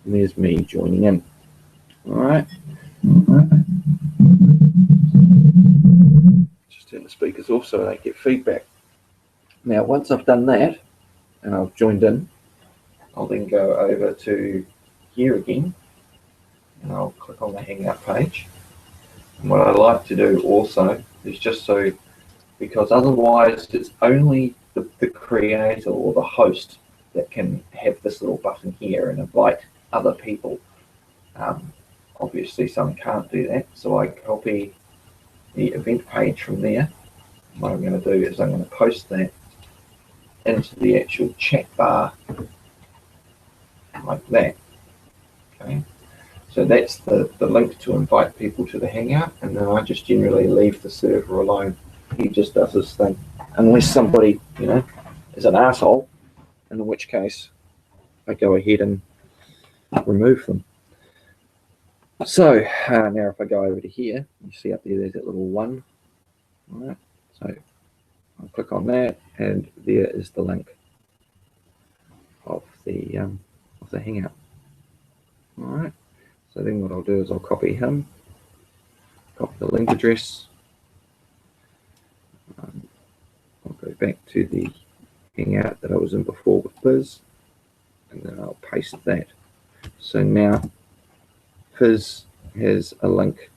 And there's me joining in. All right. Just turn the speakers off so I don't get feedback. Now, once I've done that and I've joined in, I'll then go over to here again and I'll click on the Hangout page. And what I like to do also is just so, because otherwise it's only the creator or the host that can have this little button here and invite other people. Obviously some can't do that, so I copy the event page from there. What I'm going to do is I'm going to post that into the actual chat bar like that. Okay, so that's the link to invite people to the Hangout, and then I just generally leave the server alone. He just does his thing, unless somebody, you know, is an asshole, in which case I go ahead and remove them. So now if I go over to here, you see up there, there's that little one. All right, so I'll click on that, and there is the link of the Hangout. All right, so then what I'll do is I'll copy him, copy the link address. I'll go back to the Hangout that I was in before with Fizz, and then I'll paste that. So now Fizz has a link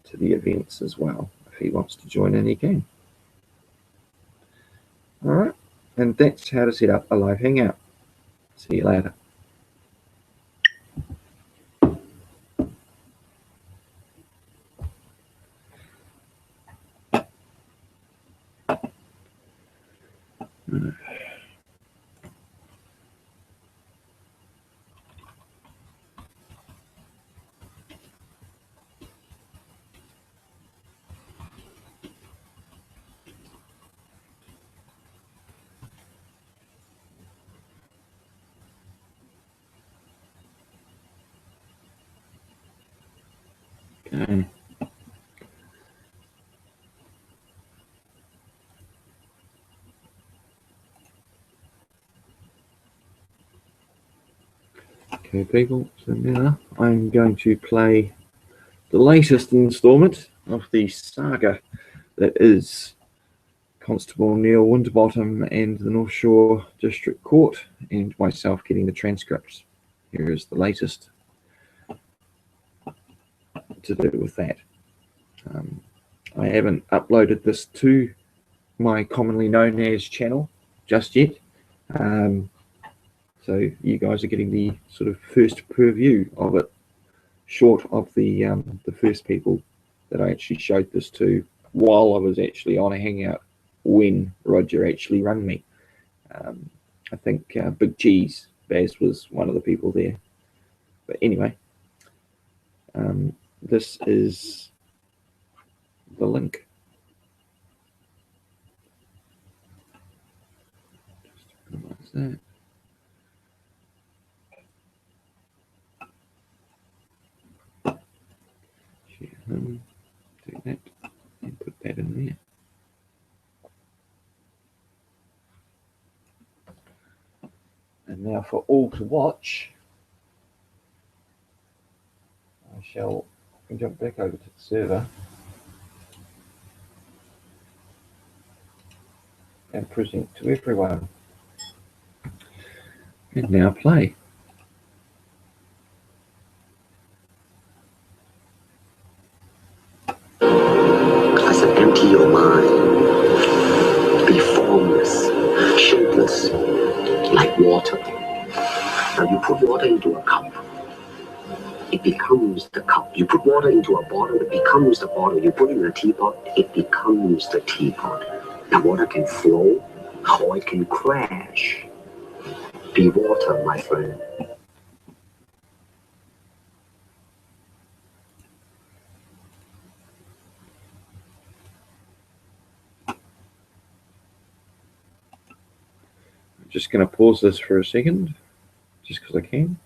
to the events as well. If he wants to join in, he can. All right, and that's how to set up a live Hangout. See you later. Okay. Okay, people, so now I'm going to play the latest installment of the saga that is Constable Neil Winterbottom and the North Shore District Court, and myself getting the transcripts. Here is the latest to do with that. I haven't uploaded this to my commonly known as channel just yet. So you guys are getting the sort of first purview of it, short of the first people that I actually showed this to while I was actually on a Hangout when Roger actually rang me. I think Big Cheese Baz was one of the people there. But anyway, this is the link. Just minimize that. Take that and put that in there. And now for all to watch, I shall jump back over to the server and present to everyone. And now play. As I empty your mind, be formless, shapeless, like water. Now you put water into a cup, it becomes the cup. You put water into a bottle, it becomes the bottle. You put it in a teapot, it becomes the teapot. Now water can flow or it can crash. Be water, my friend. I'm just going to pause this for a second, just because I can.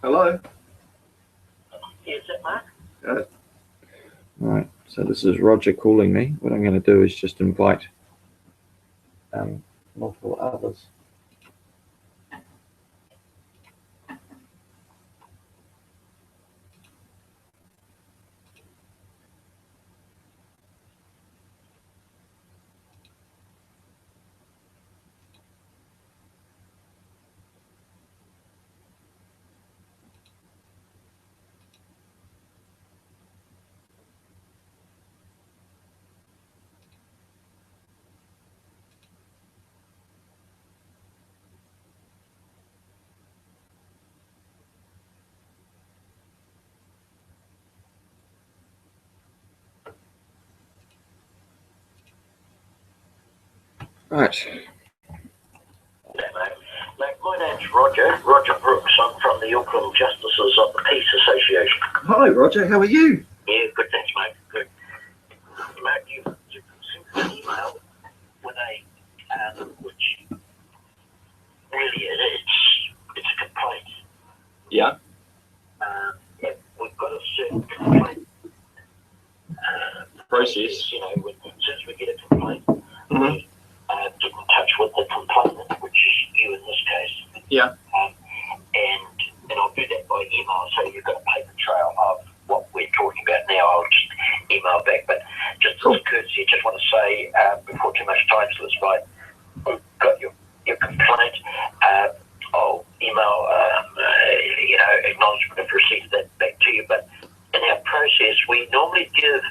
Hello? Is it Mark? Good. Right, so this is Roger calling me. What I'm going to do is just invite multiple others. Right. Yeah, mate, my name's Roger Brooks. I'm from the Auckland Justices of the Peace Association. Hi, Roger. How are you? Yeah, good, thanks, mate. Good. Mate, you've sent an email with a, which really it's a complaint. Yeah. Yeah, we've got a certain complaint Process. You know, as soon as we get a complaint, Mm-hmm. we get in touch with the complainant, which is you in this case. Yeah. And I'll do that by email, so you've got a paper trail of what we're talking about now. I'll just email back, but just as a courtesy, just want to say before too much time slips by, we've got your complaint. I'll email acknowledgement of receipt of that back to you. But in our process, we normally get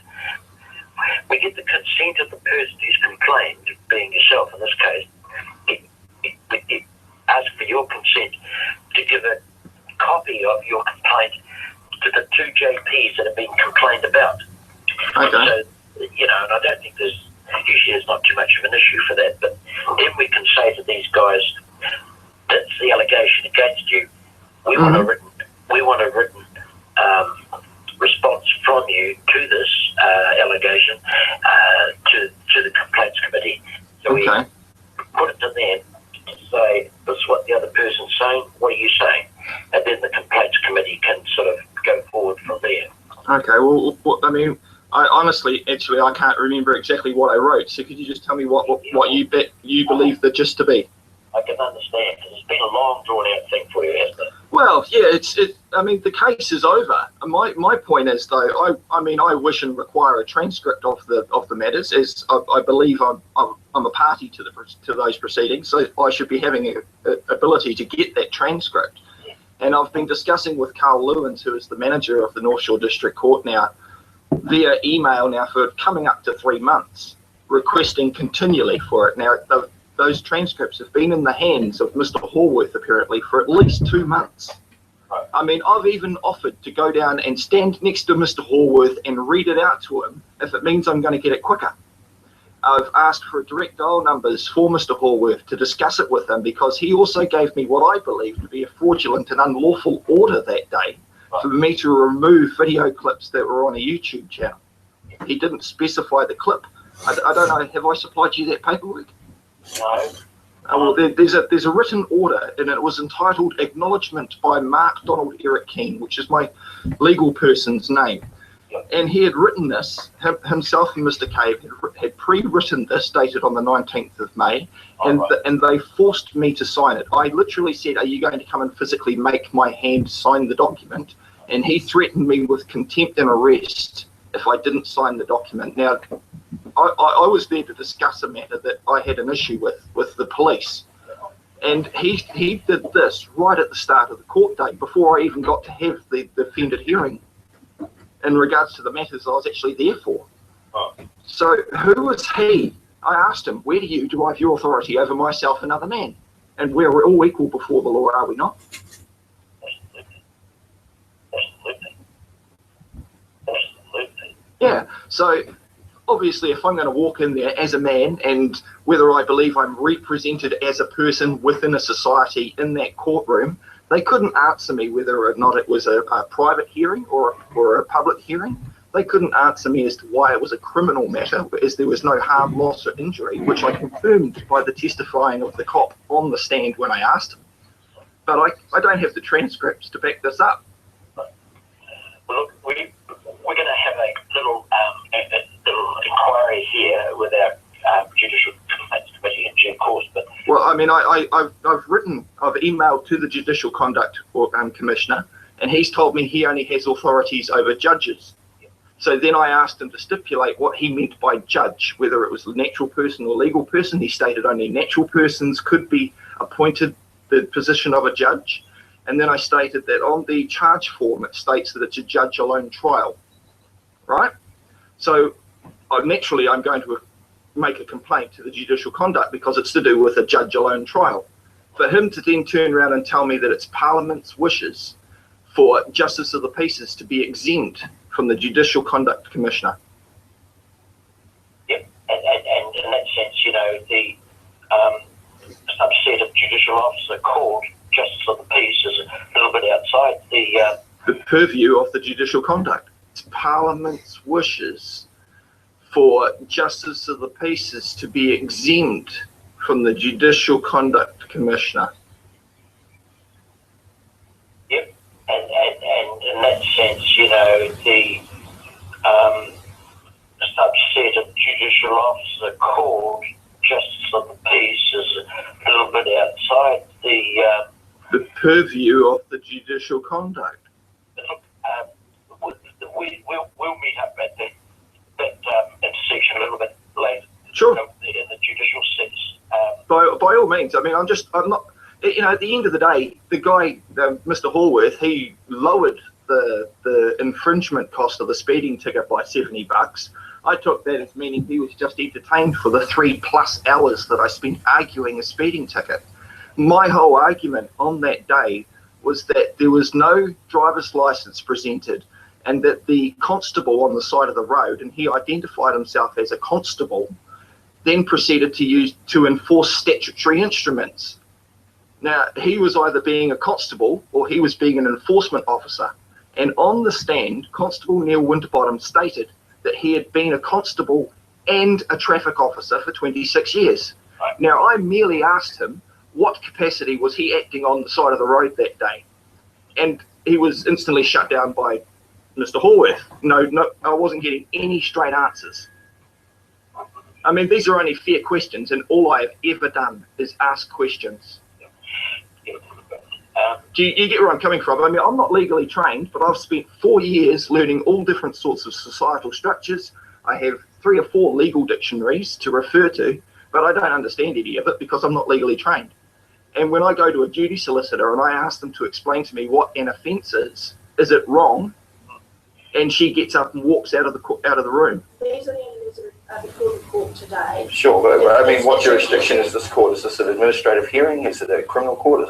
the consent of the person who's complained, being yourself in this case. We ask for your consent to give a copy of your complaint to the two JPs that have been complained about. Okay. So, and I don't think there's not too much of an issue for that, but then we can say to these guys, that's the allegation against you. We want a written response from you to this allegation to the complaints committee. So we put it to them and say, this is what the other person's saying, what are you saying? And then the complaints committee can sort of go forward from there. Okay. Well, I mean, I honestly, actually, I can't remember exactly what I wrote. So could you just tell me what you believe the gist to be? I can understand, because it's been a long, drawn-out thing for you, hasn't it? Well, yeah, I mean, the case is over. My point is, though, I wish and require a transcript of the matters, as I believe I'm a party to those proceedings, so I should be having a ability to get that transcript. And I've been discussing with Carl Lewins, who is the manager of the North Shore District Court now, via email now for coming up to 3 months, requesting continually for it. Now, those transcripts have been in the hands of Mr. Horworth, apparently, for at least 2 months. I mean, I've even offered to go down and stand next to Mr. Horworth and read it out to him if it means I'm going to get it quicker. I've asked for direct dial numbers for Mr. Horworth to discuss it with him, because he also gave me what I believe to be a fraudulent and unlawful order that day for me to remove video clips that were on a YouTube channel. He didn't specify the clip. I don't know, have I supplied you that paperwork? No. Well, there's a written order, and it was entitled Acknowledgement by Mark Donald Eric Keane, which is my legal person's name. And he had written this, himself and Mr. Cave had pre-written this, dated on the 19th of May, and they forced me to sign it. I literally said, are you going to come and physically make my hand sign the document? And he threatened me with contempt and arrest if I didn't sign the document. Now, I was there to discuss a matter that I had an issue with the police. And he did this right at the start of the court date, before I even got to have the defendant hearing in regards to the matters I was actually there for. So who is he? I asked him, where do you derive your authority over myself and other man? And we're all equal before the law, are we not? Absolutely. Yeah, so obviously if I'm going to walk in there as a man, and whether I believe I'm represented as a person within a society in that courtroom, they couldn't answer me whether or not it was a private hearing or a public hearing. They couldn't answer me as to why it was a criminal matter, as there was no harm, loss or injury, which I confirmed by the testifying of the cop on the stand when I asked him. But I don't have the transcripts to back this up. Well, look, we're going to have a little inquiry here with our Judicial Complaints Committee in due course. But well, I mean, I've emailed to the Judicial Conduct Commissioner, and he's told me he only has authorities over judges. So then I asked him to stipulate what he meant by judge, whether it was a natural person or legal person. He stated only natural persons could be appointed the position of a judge. And then I stated that on the charge form, it states that it's a judge alone trial, right? So naturally, I'm going to make a complaint to the Judicial Conduct, because it's to do with a judge alone trial. For him to then turn around and tell me that it's Parliament's wishes for Justice of the Peace to be exempt from the Judicial Conduct Commissioner. Yep, and in that sense, you know, subset of judicial officer called justice of the peace is a little bit outside the purview of the judicial conduct. It's Parliament's wishes for justice of the peace is to be exempt from the Judicial Conduct Commissioner. Yep, and in that sense, you know, the subset of judicial officer called justice of the peace is a little bit outside the purview of the judicial conduct. We'll meet up at that intersection a little bit later. Sure. In the judicial sense. By all means. I mean, I'm not, you know, at the end of the day, the guy, Mr. Hallworth, he lowered the infringement cost of the speeding ticket by $70. I took that as meaning he was just entertained for the 3+ hours that I spent arguing a speeding ticket. My whole argument on that day was that there was no driver's license presented, and that the constable on the side of the road, and he identified himself as a constable, then proceeded to enforce statutory instruments. Now, he was either being a constable or he was being an enforcement officer. And on the stand, Constable Neil Winterbottom stated that he had been a constable and a traffic officer for 26 years. Right. Now, I merely asked him what capacity was he acting on the side of the road that day. And he was instantly shut down by Mr. Hallworth. No, I wasn't getting any straight answers. I mean, these are only fair questions, and all I have ever done is ask questions. Do you get where I'm coming from? I mean, I'm not legally trained, but I've spent 4 years learning all different sorts of societal structures. I have 3 or 4 legal dictionaries to refer to, but I don't understand any of it because I'm not legally trained. And when I go to a duty solicitor and I ask them to explain to me what an offence is it wrong? And she gets up and walks out of the room. These are the individuals before the court today. Sure, but I mean, what jurisdiction is this court? Is this an administrative hearing? Is it a criminal court?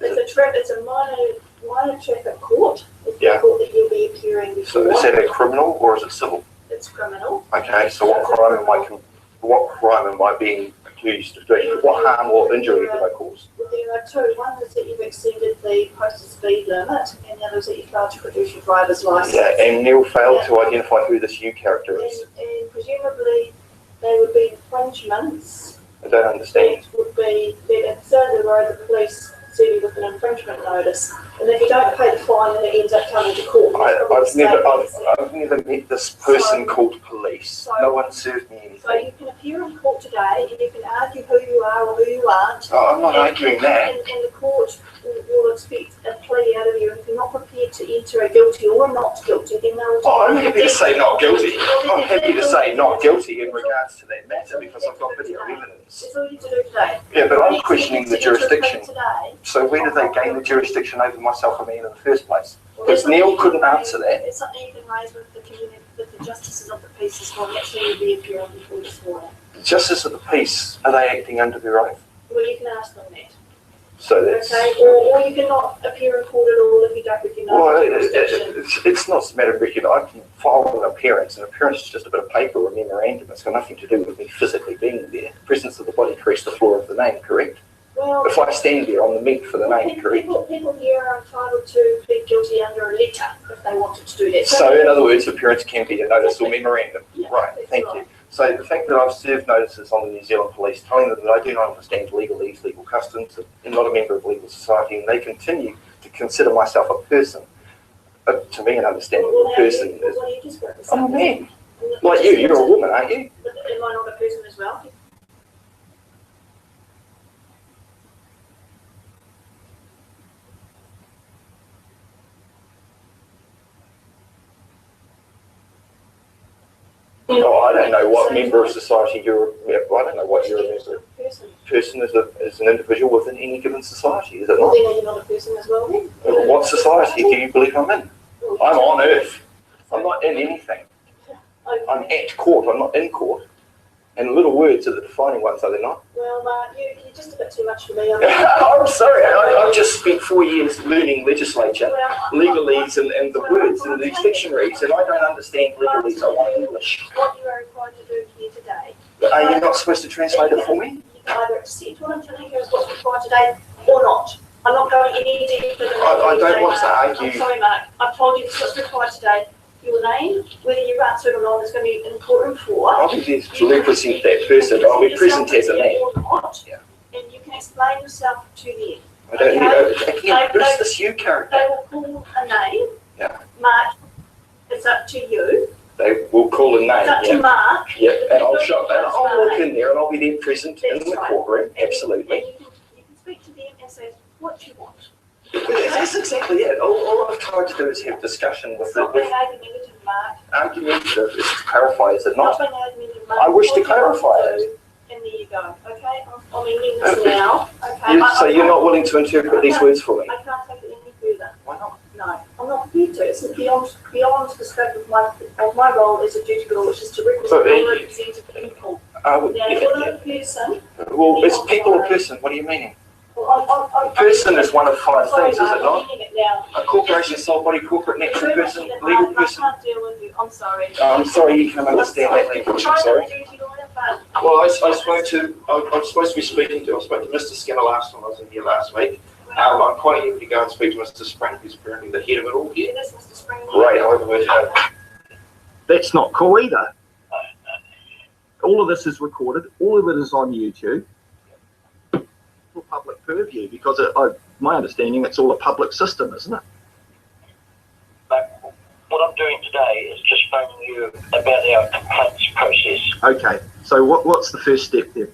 It's a minor traffic court. It's Yeah. the court that you'll be appearing before. So is that a criminal or is it civil? It's criminal. Okay, so what crime am I being accused of doing? What harm or injury did I cause? Well, there are 2. One is that you've exceeded the posted speed limit, and the other is that you failed to produce your driver's license. Yeah, and Neil failed to identify who this you character is. And presumably they would be infringements. I don't understand. It would be that at the side of the road, the police serve you with an infringement notice, and if you don't pay the fine, then it ends up coming to court. I've never met this person called police. No one served me anything. So you can appear in court today, and you can argue who you are or who you aren't. Oh, I'm not arguing that. And the court will expect a plea out of you. If you're not prepared to enter a guilty or a not guilty, then they'll... Oh, I'm happy to say not guilty. I'm happy to say not guilty in regards to that matter because I've got video evidence. That's all you need to do today. Yeah, but I'm questioning the jurisdiction. Today. So where did they gain the jurisdiction over myself and me in the first place? Because Neil couldn't answer that. It's something you can raise with the community, with the justices of the peace as well. That's who you'll be appearing before this morning. Justice of the peace, are they acting under their oath? Well, you can ask them that. So that's... Okay, or you cannot appear in court at all if you don't recognise Well, the jurisdiction. it's not a matter of recognition. I can file an appearance. An appearance is just a bit of paper or a memorandum. It's got nothing to do with me physically being there. The presence of the body creates the floor of the name, correct? Well, If I stand there on the meat for the name, correct? people here are entitled to plead guilty under a letter if they wanted to do that. So in other words, appearance can be a notice or memorandum. Yeah, Right, that's thank you. So the fact that I've served notices on the New Zealand Police telling them that I do not understand legalese, legal customs, and not a member of legal society, and they continue to consider myself a person. To me, an understandable person is... Well, you just got to I'm a man. Like you, you're a woman, aren't you? But am I not a person as well? Oh, I don't know what member of society you're a member. I don't know what you're a member of. Person. Person is an individual within any given society, is it Well, not? then you're not a person as well then? What society do you believe I'm in? Well, I'm on earth. I'm not in anything. Okay. I'm at court. I'm not in court. And little words are the defining ones, are they not? Well, Mark, you're just a bit too much for me. I'm sorry. I've just spent 4 years learning legislature, legalese, and the words and these dictionaries, and I don't understand legalese. I want English. What you are required to do here today. Are you not supposed to translate it for me? either accept what I'm telling you is what's required today or not. I'm not going any deeper than that. I don't want to argue. I'm sorry, Mark. I've told you this is what's required today. Your name, whether you've answered or not, is going to be an important for. I'll be there to represent that person. I'll be present as a man. Or not, Yeah. and you can explain yourself to them. I don't Okay. again, who's this you character? They will call a name. Yeah. Mark, it's up to you. They will call a name. It's up to Mark. Yeah, and I'll show, and I'll walk in there and I'll be there present in That's the right. courtroom. And Absolutely. you can speak to them and say what you want. That's exactly it. All I've tried to do is have discussion with Stop the being argumentative, Mark. argumentative, is to clarify, is it not? Stop being argumentative, Mark. I wish to What you want clarify to do, and there you go. Okay, I'm ending this now. Okay. So you're not willing to interpret these words for me? I can't take it any further. Why not? No, I'm not prepared to. It's beyond the scope of my role as a duty girl, which is to represent people. Now, you're not a person. Well, is people a person? What are you meaning? Well, A person is one of five sorry, things, is Mark, it not? I'm ending it now. A corporation, sole body, corporate, natural person, legal I person. can't deal with you. I'm sorry. I'm sorry, you can understand that language. I'm sorry. Well, I spoke to, I'm supposed to be speaking to, I spoke to Mr. Skinner last time I was in here last week. I'm quite eager to go and speak to Mr. Spring, who's apparently the head of it all here. Great, however, we've That's not cool either. All of this is recorded, all of it is on YouTube for public purview, because my understanding, it's all a public system, isn't it? But what I'm doing today is just phoning you about our complaints process. Okay, so what's the first step then?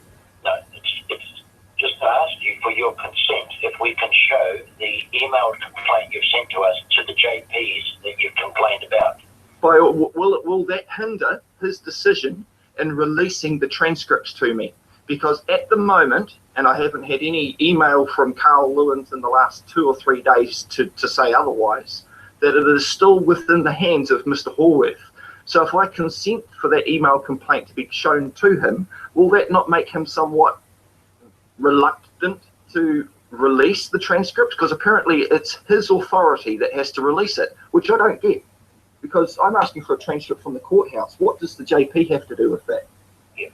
No, it's just to ask you for your consent if we can show the emailed complaint you've sent to us to the JPs that you've complained about. Will that hinder his decision in releasing the transcripts to me? Because at the moment, and I haven't had any email from Carl Lewins in the last 2 or 3 days to say otherwise, that it is still within the hands of Mr. Horwath. So if I consent for that email complaint to be shown to him, will that not make him somewhat reluctant to release the transcript? Because apparently it's his authority that has to release it, which I don't get. Because I'm asking for a transcript from the courthouse. What does the JP have to do with that? Yeah.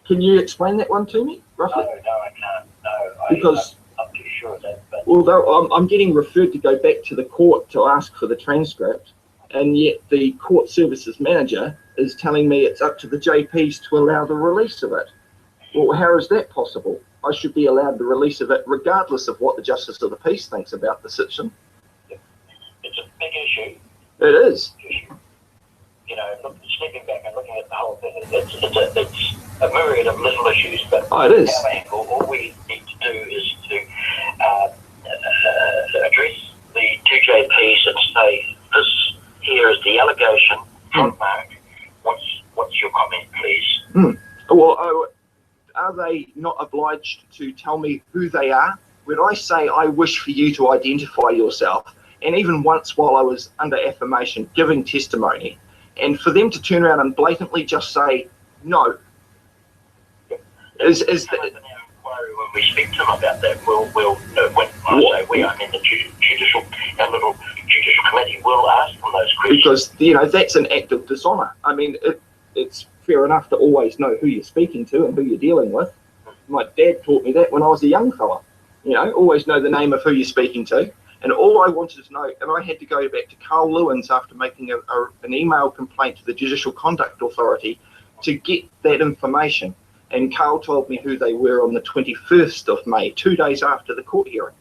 Can you explain that one to me, roughly? No, I can't. No, Because I'm too sure of that. But although I'm getting referred to go back to the court to ask for the transcript, and yet the court services manager is telling me it's up to the JPs to allow the release of it. Well, how is that possible? I should be allowed the release of it regardless of what the Justice of the Peace thinks about the situation. it's a big issue. It is. You know, stepping back and looking at the whole thing, it's a myriad of little issues, but Oh, it is. our angle, all we need to do is to address the two JPs and say, this here is the allegation from Mark. What's your comment, please? Well, are they not obliged to tell me who they are? When I say I wish for you to identify yourself, and even once while I was under affirmation giving testimony, and for them to turn around and blatantly just say no, is in our inquiry, when we speak to them about that, we'll know, when I say we, I mean the our little judicial committee will ask them those questions. because that's an act of dishonour. I mean, it's fair enough to always know who you're speaking to and who you're dealing with. My dad taught me that when I was a young fella. Always know the name of who you're speaking to. And all I wanted to know, and I had to go back to Carl Lewins after making an email complaint to the Judicial Conduct Authority to get that information. And Carl told me who they were on the 21st of May, 2 days after the court hearing.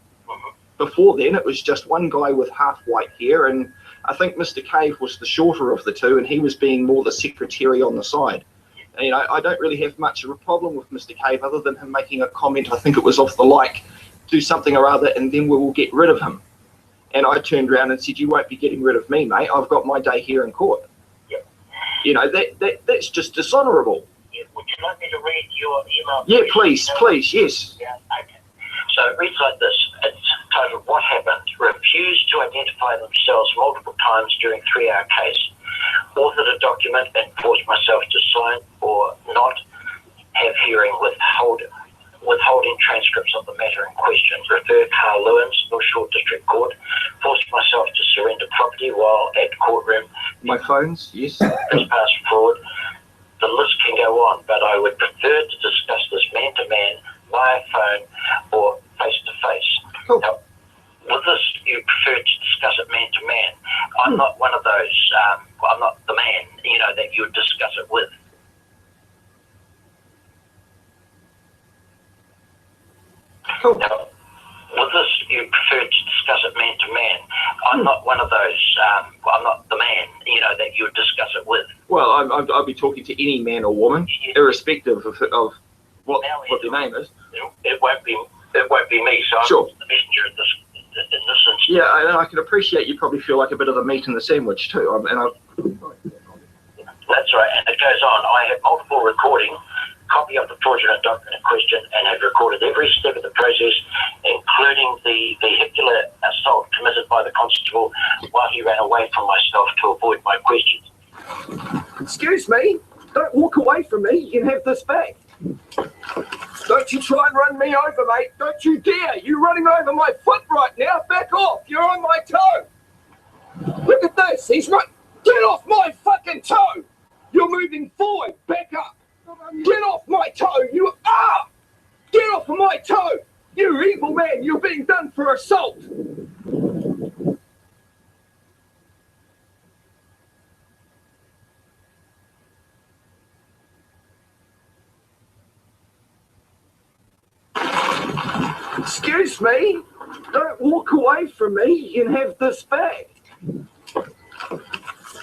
Before then, it was just one guy with half white hair, and I think Mr. Cave was the shorter of the two, and he was being more the secretary on the side. And, I don't really have much of a problem with Mr. Cave other than him making a comment, I think it was of the like, do something or other, and then we will get rid of him. And I turned around and said, you won't be getting rid of me, mate. I've got my day here in court. Yep. That's just dishonourable. Yeah. Would you like me to read your email? Yeah, please, yes. Yeah, okay. So it reads like this. It's titled, What Happened? Refused to identify themselves multiple times during 3-hour case. Authored a document and forced myself to sign or not have hearing withholding transcripts of the matter in question. Refer Carl Lewins, North Shore District Court. Forced myself to surrender property while at courtroom. My phones, yes. Trespass, fraud. The list can go on, but I would prefer to discuss this man to man, via phone, or face to face. Cool. Now, with this, you prefer to discuss it man to man. I'm not one of those. I'm not the man, that you would discuss it with. Cool. Now, with this, you prefer to discuss it man to man. I'm not one of those. I'm not the man, that you would discuss it with. Well, I'll be talking to any man or woman, irrespective of what their name is. It won't be me. So Sure. I'm the messenger in this instance. Yeah, and I can appreciate you probably feel like a bit of the meat in the sandwich too. That's right, and it goes on. I have multiple recording, copy of the fraudulent document in question, and have recorded every step of the process, including the vehicular assault committed by the constable while he ran away from myself to avoid my questions. Excuse me, don't walk away from me, you can have this back. Don't you try and run me over, mate. Don't you dare. You're running over my foot right now. Back off. You're on my toe. Look at this. He's right. Get off my fucking toe. You're moving forward. Back up. Get off my toe. You are. Get off of my toe. You evil man. You're being done for assault. Excuse me, don't walk away from me, you can have this back.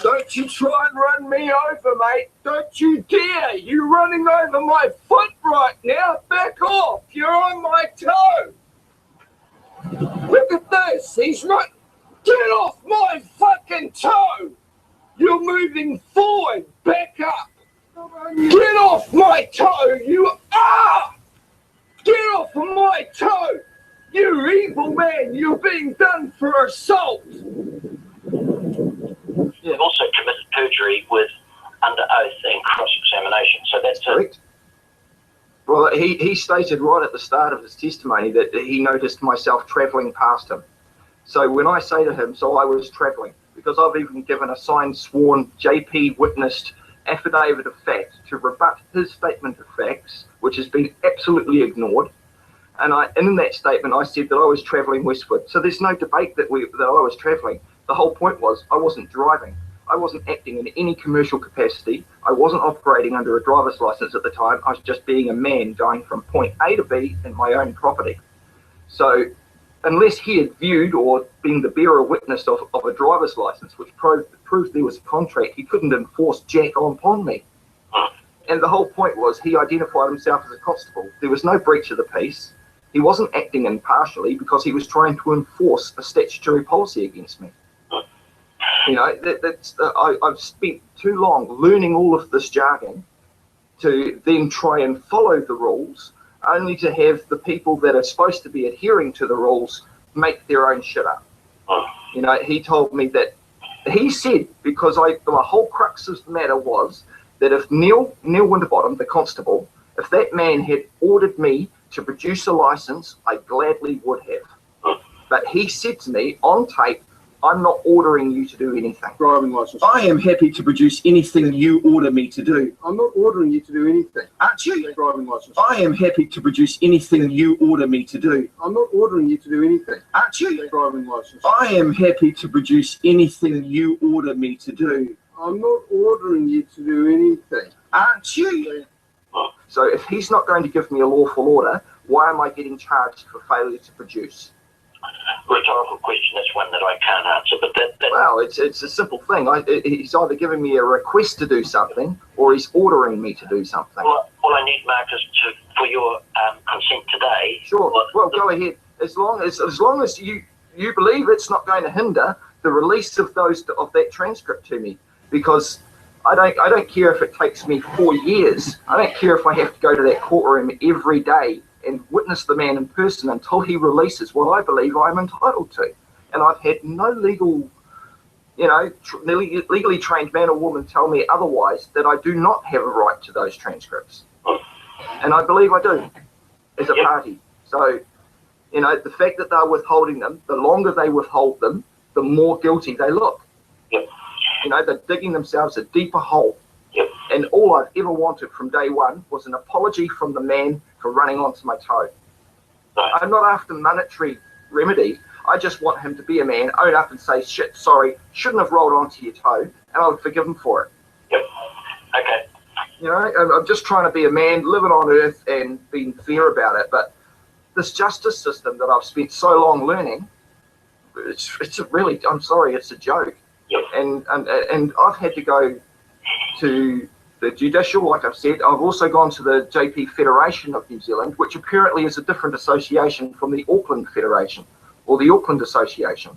Don't you try and run me over, mate. Don't you dare. You're running over my foot right now. Back off. You're on my toe. Look at this. He's right. Get off my fucking toe. You're moving forward. Back up. Get off my toe. You are. Get off of my toe. You evil man. You're being done for assault. You've also committed perjury with under oath and cross-examination, so that's correct. Well, he stated right at the start of his testimony that he noticed myself travelling past him. So when I say to him, so I was travelling, because I've even given a signed, sworn, JP witnessed affidavit of fact to rebut his statement of facts, which has been absolutely ignored. And in that statement, I said that I was travelling westward. So there's no debate that I was travelling. The whole point was I wasn't driving. I wasn't acting in any commercial capacity. I wasn't operating under a driver's license at the time. I was just being a man going from point A to B in my own property. So unless he had viewed or been the bearer witness of a driver's license, which proved there was a contract, he couldn't enforce jack upon me. And the whole point was he identified himself as a constable. There was no breach of the peace. He wasn't acting impartially because he was trying to enforce a statutory policy against me. You know, I've spent too long learning all of this jargon to then try and follow the rules, only to have the people that are supposed to be adhering to the rules make their own shit up. You know, he told me that, he said, because the whole crux of the matter was that if Neil Winterbottom, the constable, if that man had ordered me to produce a license, I gladly would have. But he said to me on tape, I'm not ordering you to do anything. Driving license. I am happy to produce anything you order me to do. I'm not ordering you to do anything. Aren't you? Driving license. I am happy to produce anything you order me to do. I'm not ordering you to do anything. Aren't you? Driving license. I am happy to produce anything you order me to do. I'm not ordering you to do anything. Aren't you? So if he's not going to give me a lawful order, why am I getting charged for failure to produce? rhetorical question. That's one that I can't answer. But that well, it's a simple thing. He's either giving me a request to do something, or he's ordering me to do something. Well, I need Marcus for your consent today. Sure. Well, go ahead. As long as you believe it's not going to hinder the release of that transcript to me, because I don't care if it takes me 4 years. I don't care if I have to go to that courtroom every day and witness the man in person until he releases what I believe I'm entitled to. And I've had no legally trained man or woman tell me otherwise, that I do not have a right to those transcripts. And I believe I do, as a party. So, the fact that they're withholding them, the longer they withhold them, the more guilty they look. Yep. They're digging themselves a deeper hole. Yep. And all I've ever wanted from day one was an apology from the man for running onto my toe. Right. I'm not after monetary remedy. I just want him to be a man, own up and say, shit, sorry, shouldn't have rolled onto your toe, and I'll forgive him for it. Yep. Okay. You know, I'm just trying to be a man, living on earth and being fair about it. But this justice system that I've spent so long learning, it's a really, I'm sorry, it's a joke. Yep. And I've had to go to the judicial, like I've said. I've also gone to the JP Federation of New Zealand, which apparently is a different association from the Auckland Federation or the Auckland Association.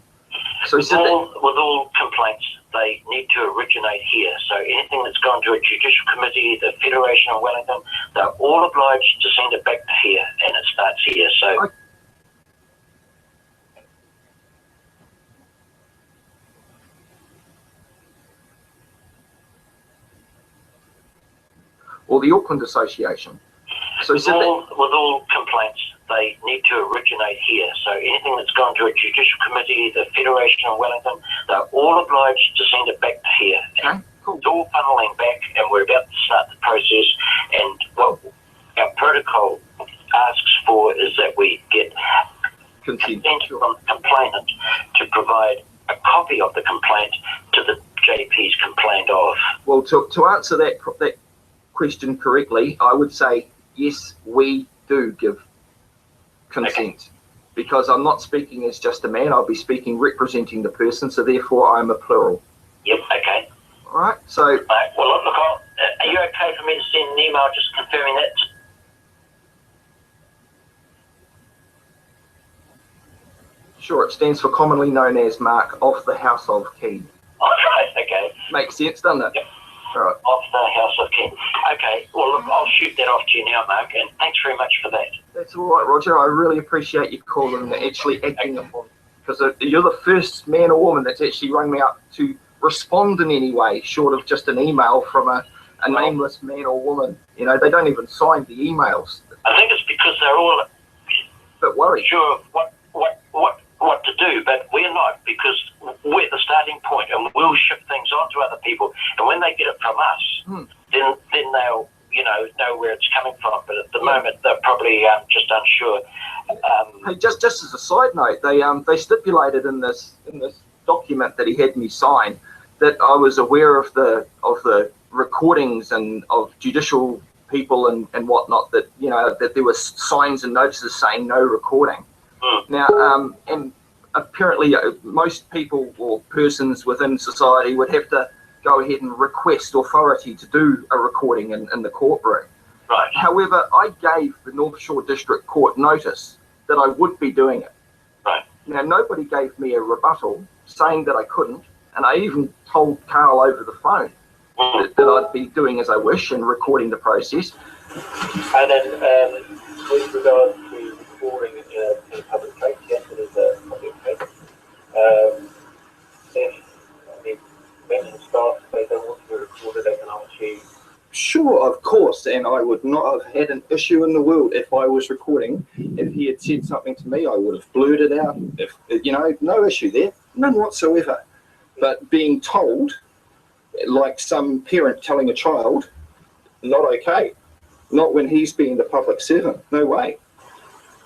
So with all complaints, they need to originate here. So anything that's gone to a judicial committee, the Federation of Wellington, they're all obliged to send it back to here, and it starts here. So. Or the Auckland Association. So with all complaints, they need to originate here. So anything that's gone to a judicial committee, the Federation of Wellington, they're all obliged to send it back to here. Okay, cool. It's all funneling back, and we're about to start the process. And what our protocol asks for is that we get consent from the complainant to provide a copy of the complaint to the JP's complaint of. Well, to answer that question correctly, I would say yes, we do give consent. Okay. Because I'm not speaking as just a man, I'll be speaking representing the person, so therefore I'm a plural. Yep, okay. All right, so... Well, look, are you okay for me to send an email just confirming that? Sure, it stands for commonly known as Mark of the House of King. All right, okay. Makes sense, doesn't it? Yep. All right. Of the House of King. Okay, well, look, I'll shoot that off to you now, Mark, and thanks very much for that. That's all right, Roger. I really appreciate you calling and actually acting upon it, because you're the first man or woman that's actually rung me up to respond in any way, short of just an email from a nameless man or woman. You know, they don't even sign the emails. I think it's because they're all a bit worried. Sure of what to do, but we're not, because we're the starting point, and we'll shift things on to other people, and when they get it from us, then they'll know where it's coming from. But at the moment, they're probably just unsure. Hey, just as a side note, they stipulated in this document that he had me sign that I was aware of the recordings and of judicial people and whatnot, that that there were signs and notices saying no recording. Now, and apparently most people or persons within society would have to go ahead and request authority to do a recording in the courtroom. Right. However, I gave the North Shore District Court notice that I would be doing it. Right. Now, nobody gave me a rebuttal saying that I couldn't, and I even told Carl over the phone that I'd be doing as I wish and recording the process. And then with regard to recording in a public place, yes, it is a public place. If mentioned staff, they don't want to be recorded, they can ask you. Sure, of course, and I would not have had an issue in the world if I was recording. If he had said something to me, I would have blurted out. If no issue there, none whatsoever. But being told, like some parent telling a child, not okay. Not when he's being the public servant. No way.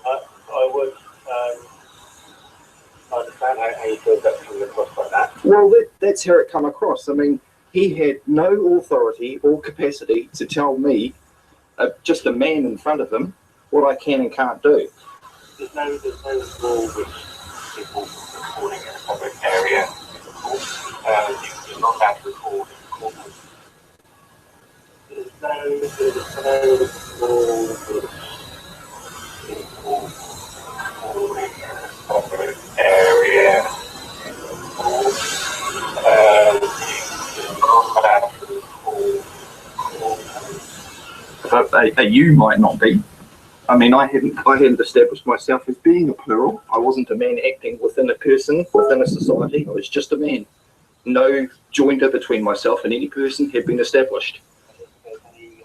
I would understand how you feel that coming across like that. Well, that's how it come across. I mean, he had no authority or capacity to tell me, just a man in front of him, what I can and can't do. There's no rule which people recording in a public area. You're not allowed to record in courtroom. There's no rule which people recording in a public area. But you might not be. I mean, I hadn't established myself as being a plural. I wasn't a man acting within a person, within a society. I was just a man. No joinder between myself and any person had been established. Any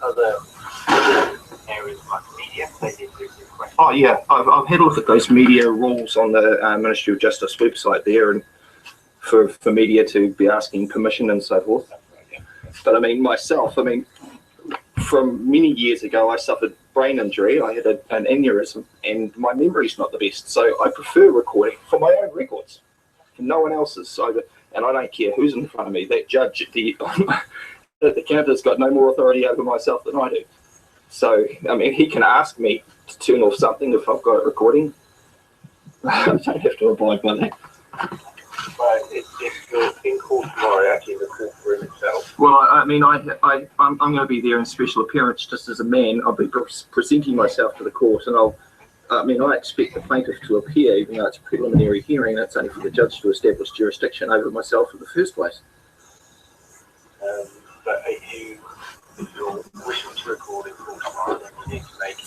other areas like media, they did request. Oh yeah, I've had a look at those media rules on the Ministry of Justice website there, and for media to be asking permission and so forth. But I mean, myself, I mean, from many years ago, I suffered brain injury. I had an aneurysm, and my memory's not the best. So I prefer recording for my own records, for no one else's. So, and I don't care who's in front of me. That judge, the counter's got no more authority over myself than I do. So, I mean, he can ask me to turn off something if I've got it recording. I don't have to abide by that. But if you're in court tomorrow, actually in the courtroom itself. Well, I mean, I'm going to be there in special appearance just as a man. I'll be presenting myself to the court, and I expect the plaintiff to appear, even though it's a preliminary hearing. That's only for the judge to establish jurisdiction over myself in the first place. But if you're wishing to record in court tomorrow, then you need to make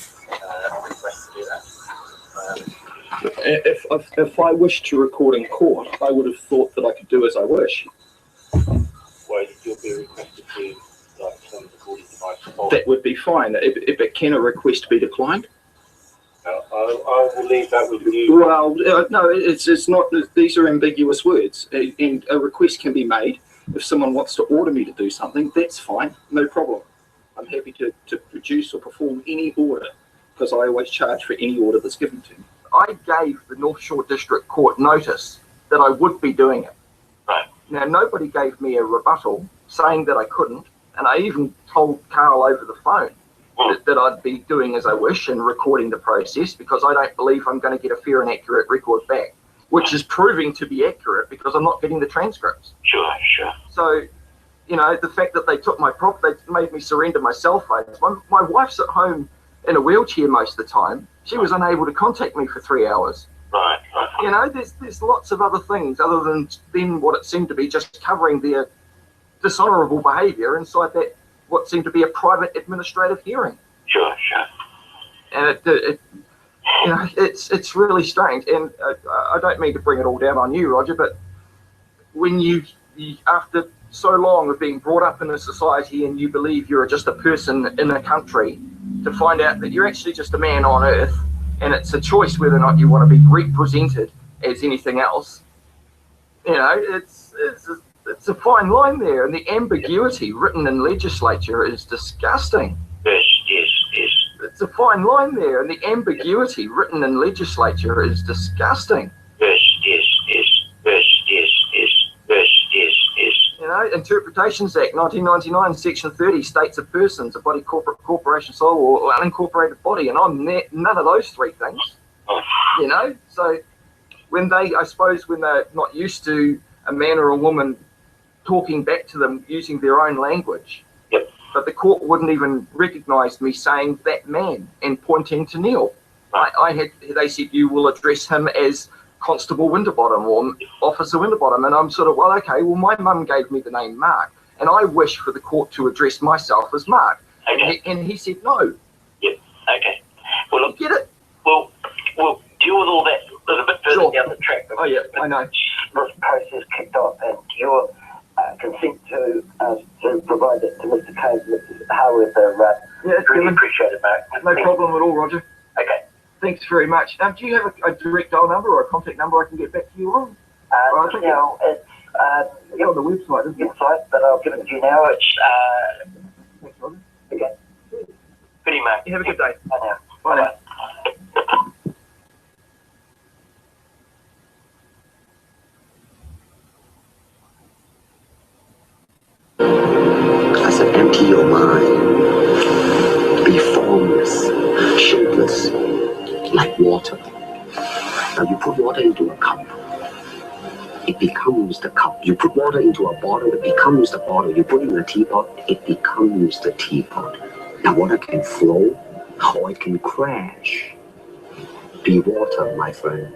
a request to do that. If I wish to record in court, I would have thought that I could do as I wish. Well, you'll be requested to like some recording device. That would be fine. But can a request be declined? I will leave that with you. Well, no, it's not. These are ambiguous words, and a request can be made. If someone wants to order me to do something, that's fine, no problem. I'm happy to produce or perform any order, because I always charge for any order that's given to me. I gave the North Shore District Court notice that I would be doing it. Right. Now, nobody gave me a rebuttal saying that I couldn't, and I even told Carl over the phone that I'd be doing as I wish and recording the process, because I don't believe I'm going to get a fair and accurate record back, which is proving to be accurate because I'm not getting the transcripts. Sure. So, you know, the fact that they took my property, they made me surrender my cell phones. My wife's at home in a wheelchair most of the time. She was unable to contact me for 3 hours. Right. You know, there's lots of other things other than what it seemed to be just covering their dishonourable behaviour inside that what seemed to be a private administrative hearing. Sure. And it you know, it's really strange. And I don't mean to bring it all down on you, Roger, but when you after so long of being brought up in a society and you believe you're just a person in a country, to find out that you're actually just a man on earth, and it's a choice whether or not you want to be represented as anything else. You know, it's a fine line there, and the ambiguity written in legislature is disgusting. Yes. It's a fine line there, and the ambiguity written in legislature is disgusting. Yes. You know, Interpretations Act 1999, Section 30 states a person's a body, corporate, corporation, sole, or unincorporated body, and I'm none of those three things. You know, so when I suppose when they're not used to a man or a woman talking back to them using their own language, Yep. but the court wouldn't even recognise me saying that man and pointing to Neil. They said you will address him as Constable Winterbottom or Officer Winterbottom, and I'm sort of, well, okay, well, my mum gave me the name Mark, and I wish for the court to address myself as Mark. Okay. And he said no. Yep. Okay. Well, look, Get it? we'll deal with all that a little bit further Sure. down the track. Oh, yeah, I know. This process kicked off, and your consent to provide it to Mr. Kane and Mrs. Haworth are Yeah, it's really given. appreciated, Mark. No problem at all, Roger. Okay. Thanks very much. Do you have a direct dial number or a contact number I can get back to you on? I think Now, it's It's on the website, isn't it? inside, but I'll give it to you now. It's Thanks, Roger. okay. Goodie, Mark. You have a good day. Bye now. Bye now. I said, empty your mind. Be formless, shapeless, like water. Now you put water into a cup, it becomes the cup. You put water into a bottle, it becomes the bottle. You put it in a teapot, it becomes the teapot. Now water can flow or it can crash. Be water, my friend.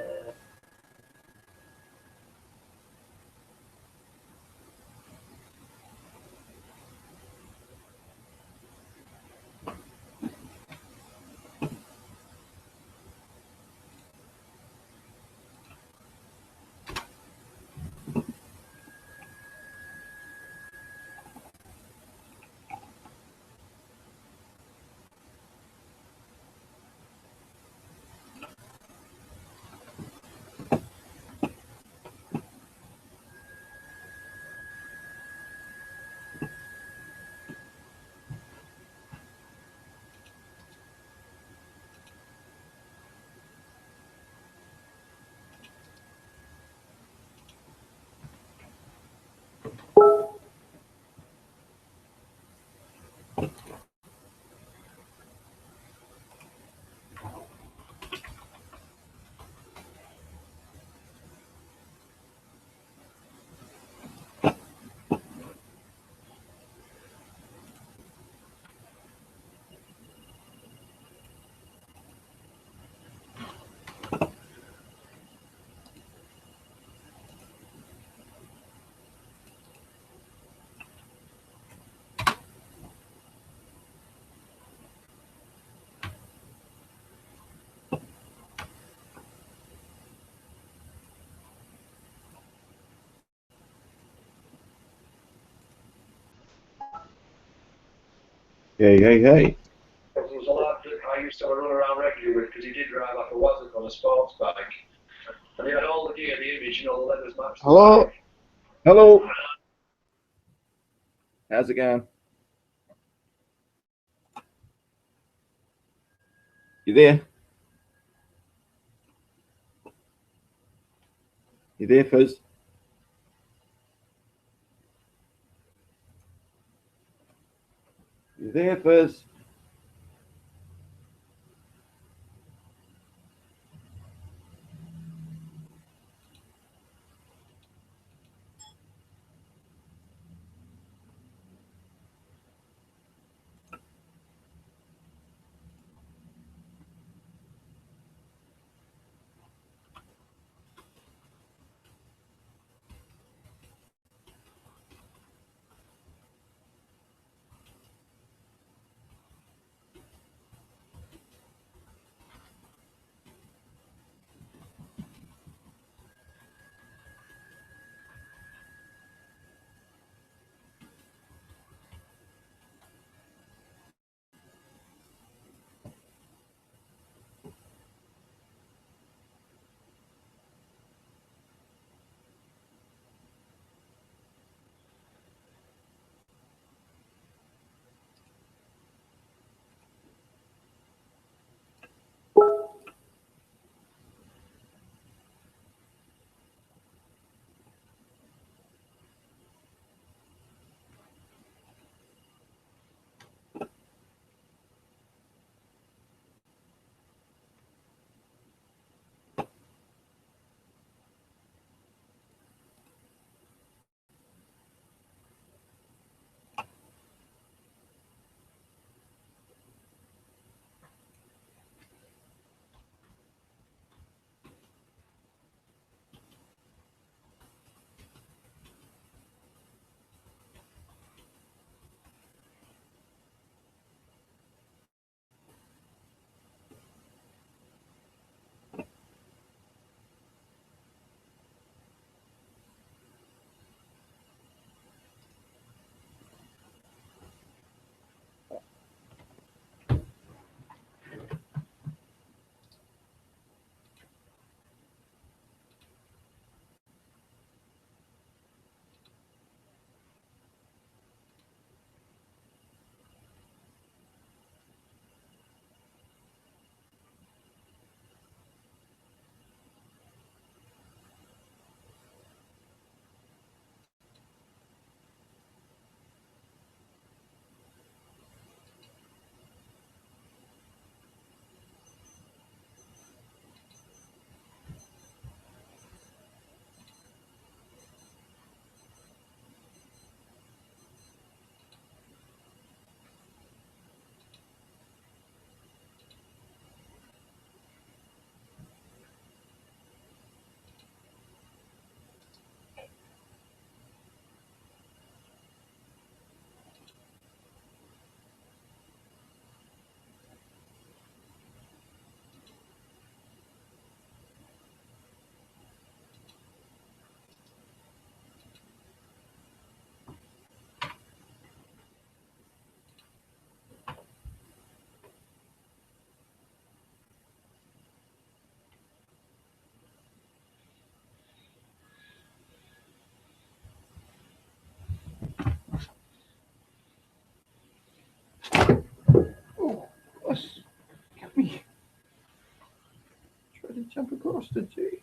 Hey. There was a lad that I used to run around regularly with because he did drive like a Wazzock on a sports bike. And he had all the gear, the image, and all the leathers matched. Hello? Hello? How's it going? You there? You there, Fizz? You there, Fizz? Oh, gosh. Come here. Try to jump across the tree.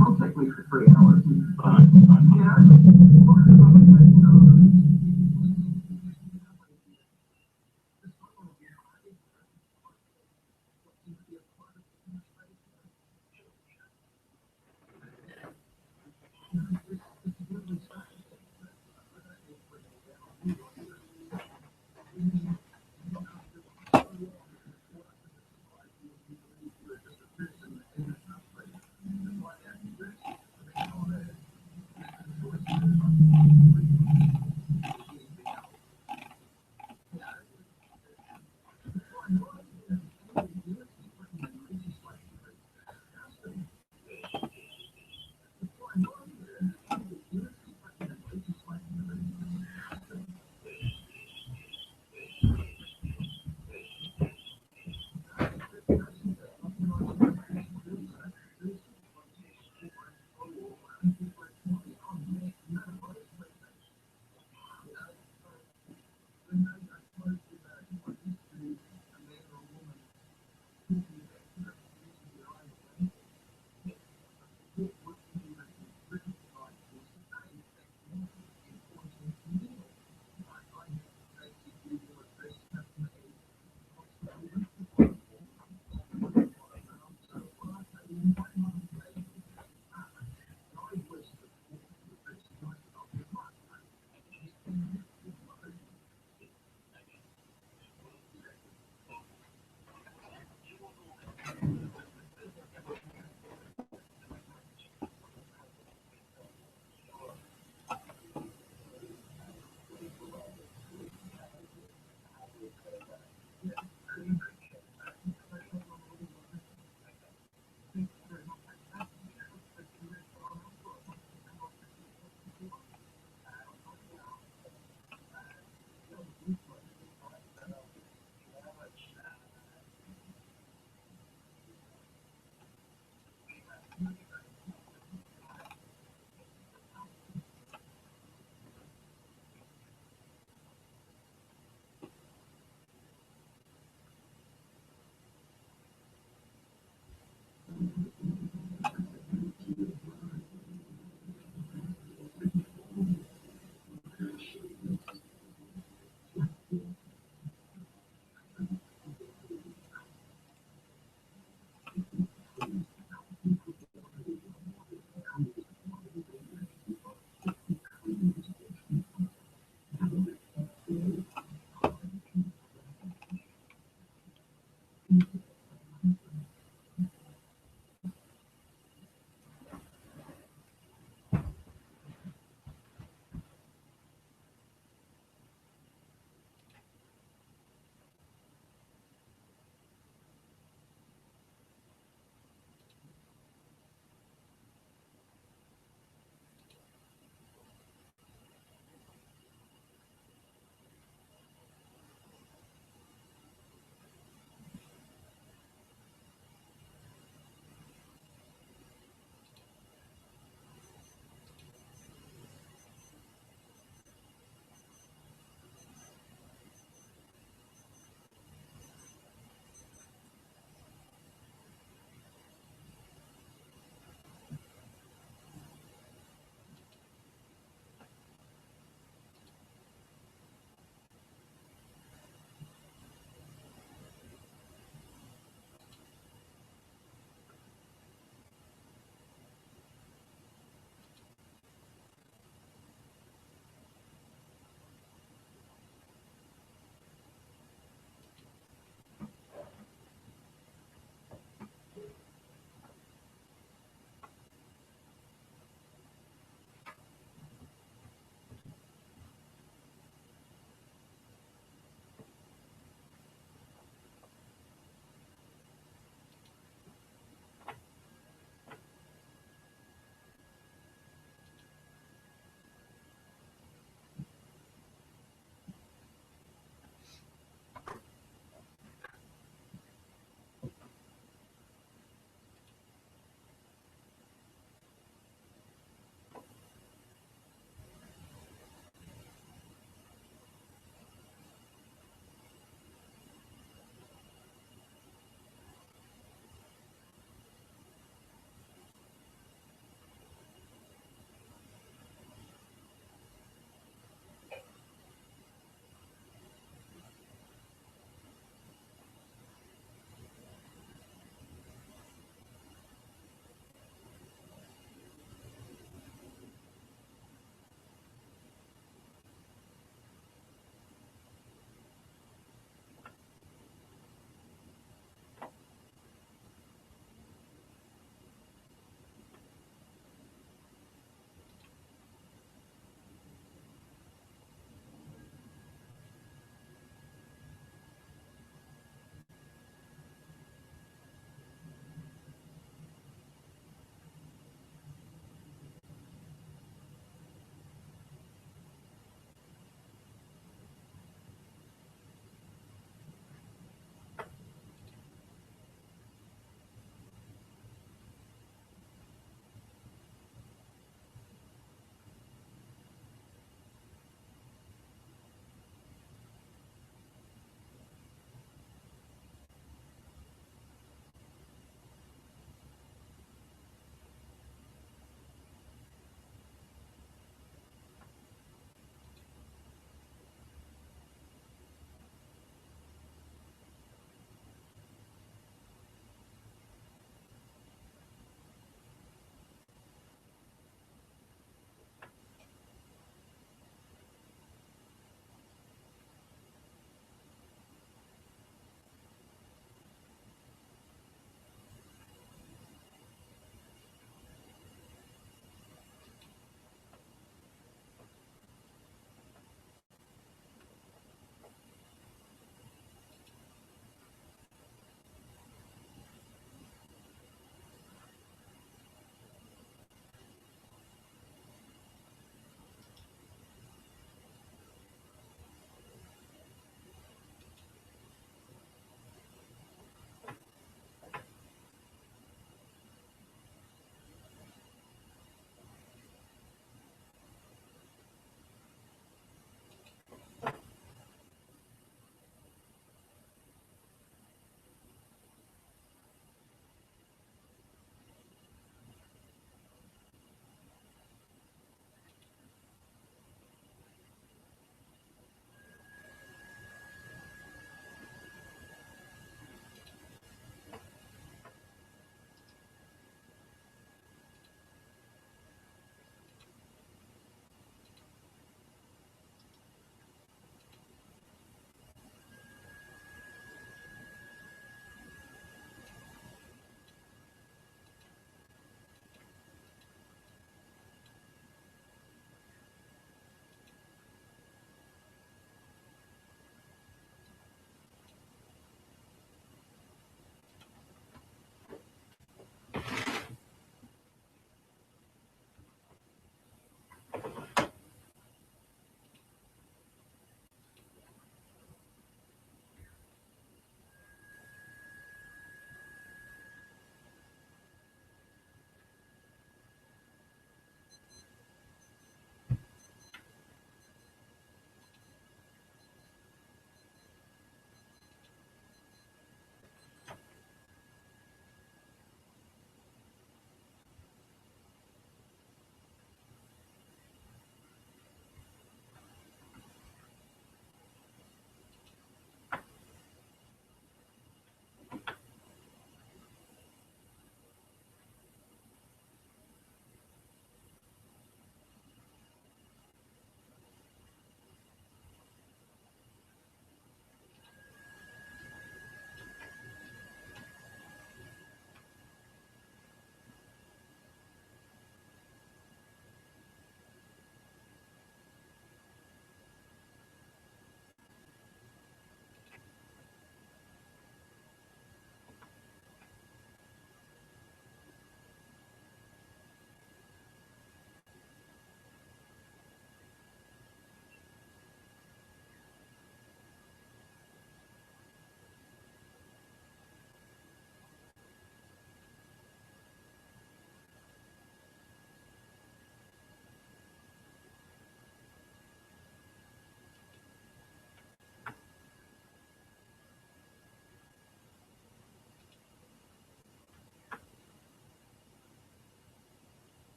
It'll take me for 3 hours.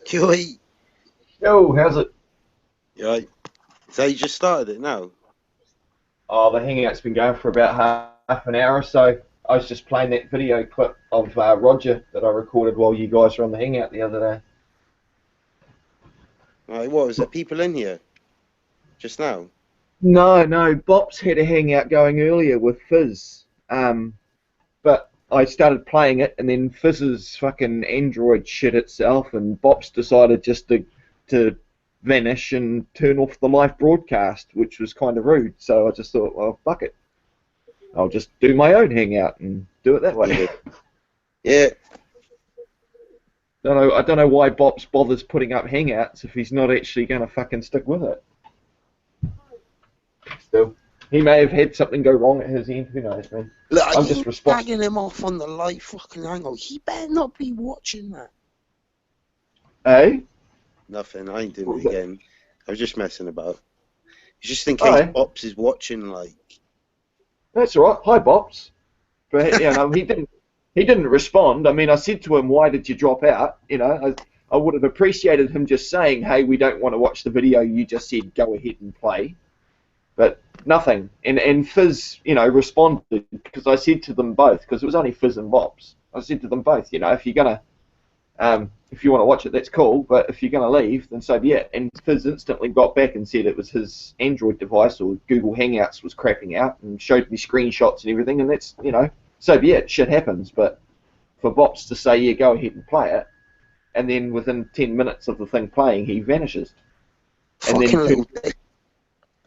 Joey. Yo, how's it? You right? So you just started it now? Oh, the Hangout's been going for about half an hour or so. I was just playing that video clip of Roger that I recorded while you guys were on the Hangout the other day. Right, what, was there people in here just now? No, Bops had a Hangout going earlier with Fizz. But I started playing it, and then Fizz's fucking Android shit itself, and Bops decided just to vanish and turn off the live broadcast, which was kind of rude. So I just thought, well, fuck it. I'll just do my own Hangout and do it that way. Yeah. I don't know why Bops bothers putting up Hangouts if he's not actually going to fucking stick with it. Still, he may have had something go wrong at his end. Who knows, man? Look, I'm just responsible. Tagging him off on the live fucking Hangout. He better not be watching that. Eh? Nothing. I ain't doing it again. I was just messing about. Just in case Bops is watching, like. That's all right. Hi, Bops. But you know, he didn't respond. I mean, I said to him, "Why did you drop out?" You know, I would have appreciated him just saying, "Hey, we don't want to watch the video. You just said go ahead and play." But nothing. And Fizz, you know, responded because I said to them both, because it was only Fizz and Bops. I said to them both, you know, if you're gonna, if you want to watch it, that's cool. But if you're gonna leave, then so be it. And Fizz instantly got back and said it was his Android device or Google Hangouts was crapping out and showed me screenshots and everything. And that's, you know, so be it. Shit happens. But for Bops to say, yeah, go ahead and play it, and then within 10 minutes of the thing playing, he vanishes. And then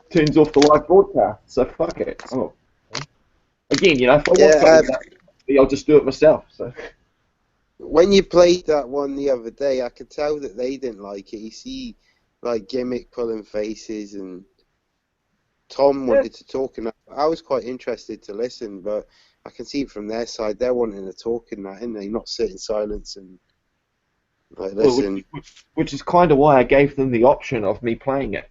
turns off the live broadcast, so fuck it. Oh. Again, you know, if I want something, I'll just do it myself. So. When you played that one the other day, I could tell that they didn't like it. You see, like, Gimmick pulling faces, and Tom wanted to talk, and I was quite interested to listen, but I can see from their side, they're wanting to talk in that, and they not sit in silence and like listen. Well, which is kind of why I gave them the option of me playing it.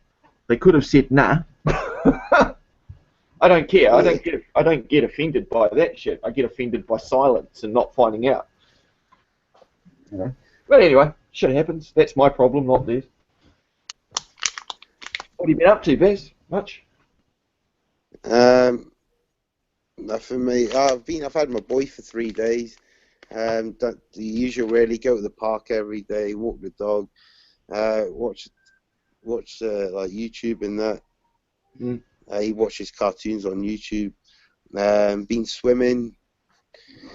They could have said nah. I don't care. Yeah. I don't get offended by that shit. I get offended by silence and not finding out. You know? But anyway, shit happens. That's my problem, not theirs. What have you been up to, Bez? Much? Nothing, mate. I've had my boy for 3 days. Done the usual, really. Go to the park every day, walk the dog, watch like YouTube and that. He watches cartoons on YouTube. Been swimming.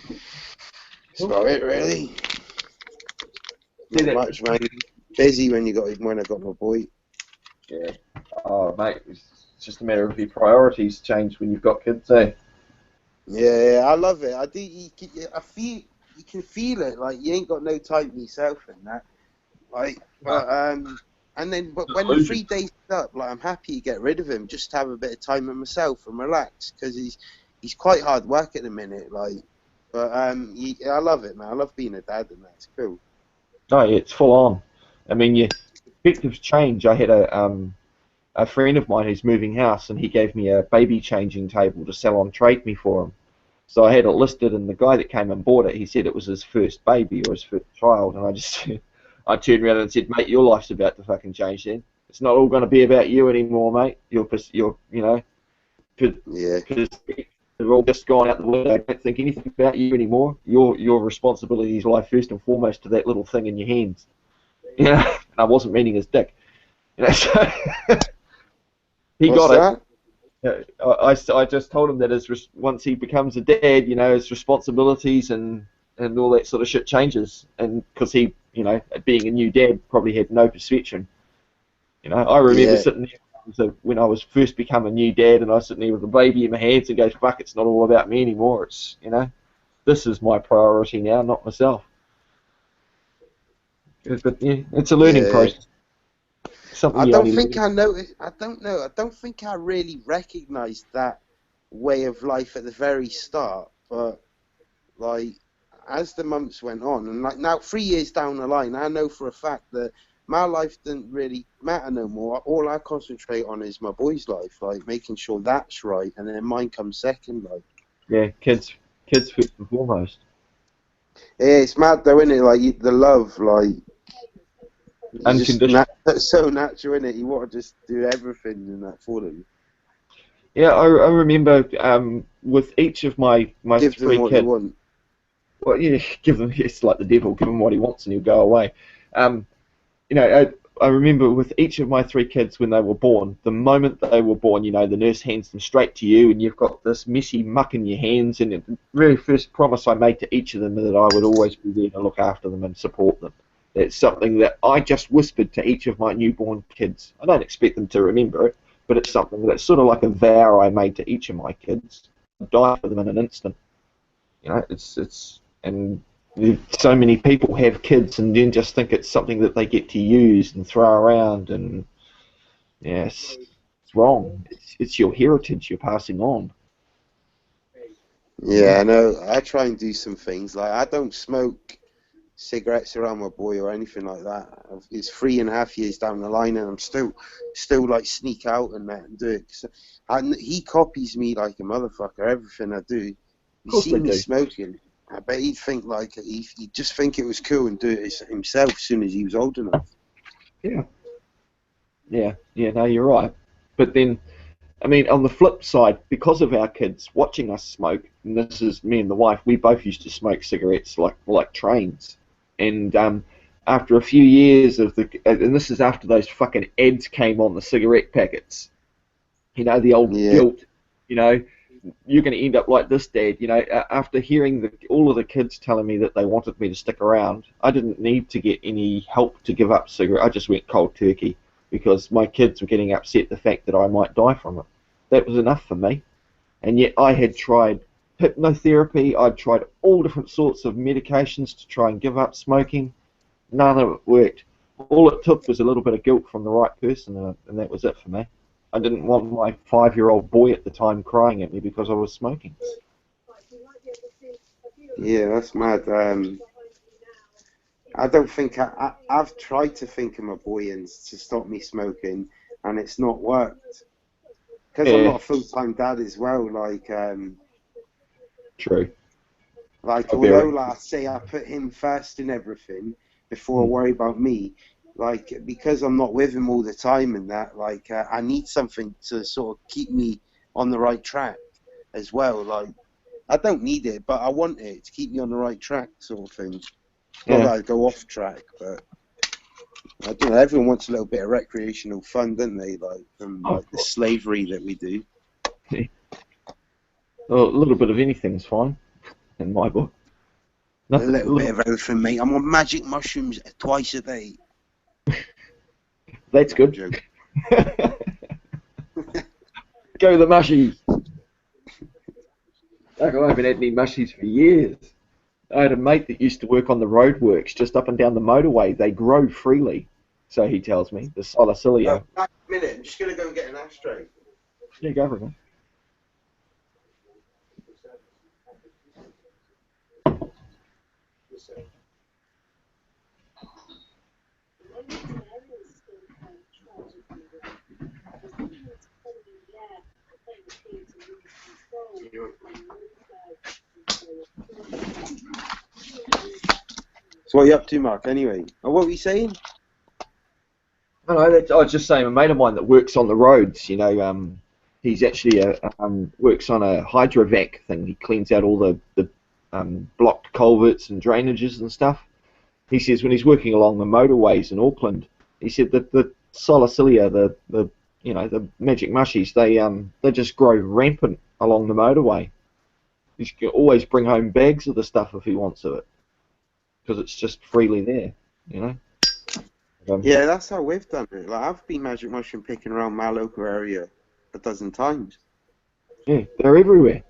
That's about it, really. Not much, man. Busy when I got my boy. Yeah. Oh, mate, it's just a matter of your priorities change when you've got kids, eh? Yeah, I love it. I do. You can feel it. Like you ain't got no time for yourself and that. Like, and then, but when the 3 days up, like I'm happy to get rid of him, just to have a bit of time with myself and relax, because he's quite hard work at the minute. Like, but I love it, man. I love being a dad, and that's cool. Oh, yeah, it's full on. I mean, your perspectives change. I had a friend of mine who's moving house, and he gave me a baby changing table to sell on Trade Me for him. So I had it listed, and the guy that came and bought it, he said it was his first baby or his first child, and I turned around and said, mate, your life's about to fucking change then. It's not all going to be about you anymore, mate. You're you know, they're all just gone out the window. I don't think anything about you anymore. Your responsibilities lie first and foremost to that little thing in your hands. You know, and I wasn't meaning his dick. You know, so he What's got that? it. I just told him that once he becomes a dad, you know, his responsibilities and all that sort of shit changes, and because he, you know, being a new dad, probably had no perception. You know, I remember sitting there when I was first become a new dad, and I was sitting there with the baby in my hands and go, fuck, it's not all about me anymore. It's, you know, this is my priority now, not myself. But yeah, it's a learning process. I don't think I noticed. I don't know. I don't think I really recognised that way of life at the very start. But like, as the months went on, and like now 3 years down the line, I know for a fact that my life didn't really matter no more. All I concentrate on is my boy's life, like making sure that's right, and then mine comes second. Like, yeah, kids first and foremost. Yeah, it's mad though, isn't it? Like the love, like unconditional. That's so natural, isn't it? You want to just do everything in that for them. Yeah, I remember with each of my Give three them what kids. they want. Well, yeah, give them. It's like the devil. Give him what he wants, and he'll go away. You know, I remember with each of my three kids when they were born. The moment they were born, you know, the nurse hands them straight to you, and you've got this messy muck in your hands. And the very first promise I made to each of them that I would always be there to look after them and support them. It's something that I just whispered to each of my newborn kids. I don't expect them to remember it, but it's something that's sort of like a vow I made to each of my kids. I'd die for them in an instant. You know, and so many people have kids and then just think it's something that they get to use and throw around, and yes, it's wrong. It's your heritage you're passing on. Yeah, I know. I try and do some things. Like, I don't smoke cigarettes around my boy or anything like that. It's 3.5 years down the line, and I'm still like sneak out and that and do it. And he copies me like a motherfucker. Everything I do. You see me smoking. I bet he'd think like he'd just think it was cool and do it himself as soon as he was old enough. Yeah. No, you're right. But then, I mean, on the flip side, because of our kids watching us smoke, and this is me and the wife, we both used to smoke cigarettes like trains. And after a few years of and this is after those fucking ads came on the cigarette packets. You know, the old guilt. You know, you're going to end up like this, Dad. You know, after hearing all of the kids telling me that they wanted me to stick around, I didn't need to get any help to give up cigarette. I just went cold turkey because my kids were getting upset the fact that I might die from it. That was enough for me. And yet I had tried hypnotherapy. I'd tried all different sorts of medications to try and give up smoking. None of it worked. All it took was a little bit of guilt from the right person, and that was it for me. I didn't want my 5-year-old boy at the time crying at me because I was smoking. Yeah, that's mad. I don't think I've tried to think of my boy and to stop me smoking, and it's not worked. Because I'm not a full-time dad as well. Like, true. Like, although like, I say I put him first in everything before I worry about me. Like, because I'm not with him all the time and that, like, I need something to sort of keep me on the right track as well. Like, I don't need it, but I want it to keep me on the right track, sort of thing. Not that I go off track, but I don't know. Everyone wants a little bit of recreational fun, don't they? Like, from like the slavery that we do. Well, a little bit of anything's fine in my book. A little bit of everything, mate. I'm on magic mushrooms twice a day. That's good. Go the mushies. I haven't had any mushies for years. I had a mate that used to work on the roadworks just up and down the motorway. They grow freely, so he tells me, the Solicilia. Back a minute, I'm just going to go and get an ashtray. Yeah, go for it. So what are you up to, Mark, anyway? Oh, what were you saying? I was just saying, a mate of mine that works on the roads, you know, he's actually works on a hydrovac thing. He cleans out all the blocked culverts and drainages and stuff. He says when he's working along the motorways in Auckland, he said that the Solicilia, the magic mushies, they just grow rampant along the motorway. He can always bring home bags of the stuff if he wants of it, because it's just freely there, you know. Yeah, that's how we've done it. Like, I've been magic mushroom picking around my local area a dozen times. Yeah, they're everywhere.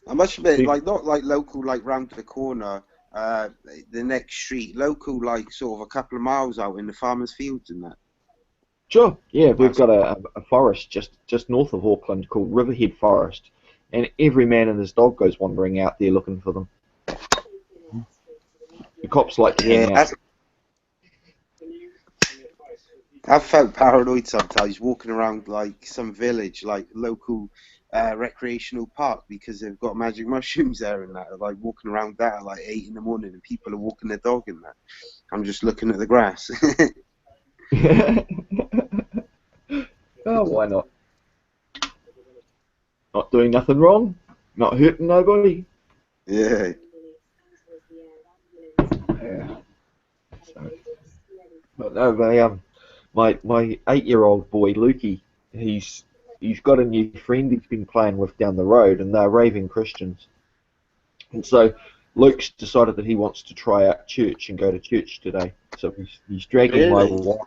I must admit, like, not like local, like round the corner, the next street. Local, like sort of a couple of miles out in the farmers' fields and that. Sure. Yeah, we've got a forest just north of Auckland called Riverhead Forest, and every man and his dog goes wandering out there looking for them. The cops like to hang out. I've felt paranoid sometimes walking around like some village, like local recreational park because they've got magic mushrooms there and that. Like walking around that at like 8 in the morning and people are walking their dog and that. I'm just looking at the grass. Oh, why not? Not doing nothing wrong, not hurting nobody. Yeah. Yeah. So, but no, my 8-year-old boy Lukey, he's got a new friend he's been playing with down the road, and they're raving Christians. And so Luke's decided that he wants to try out church and go to church today. So he's dragging my wife.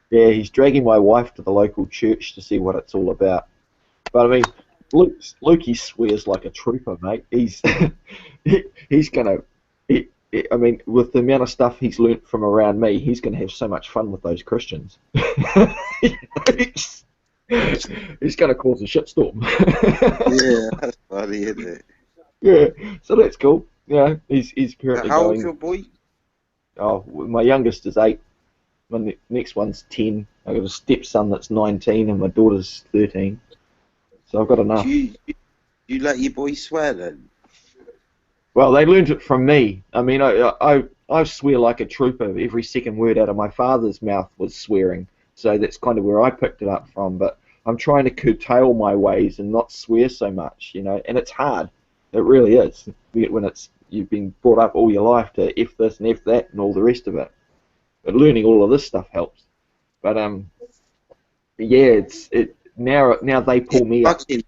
Yeah, he's dragging my wife to the local church to see what it's all about. But I mean, Lukey swears like a trooper, mate. He's he's gonna. I mean, with the amount of stuff he's learnt from around me, he's going to have so much fun with those Christians. He's going to cause a shitstorm. Yeah, that's funny, isn't it? Yeah, so that's cool. Yeah, he's currently How going. old's your boy? Oh, my youngest is 8. My next one's 10. I've got a stepson that's 19, and my daughter's 13. So I've got enough. You let your boy swear then? Well, they learnt it from me. I mean, I swear like a trooper. Every second word out of my father's mouth was swearing. So that's kind of where I picked it up from. But I'm trying to curtail my ways and not swear so much, you know. And it's hard. It really is. When you've been brought up all your life to F this and F that and all the rest of it. But learning all of this stuff helps. But yeah, now they pull me up. You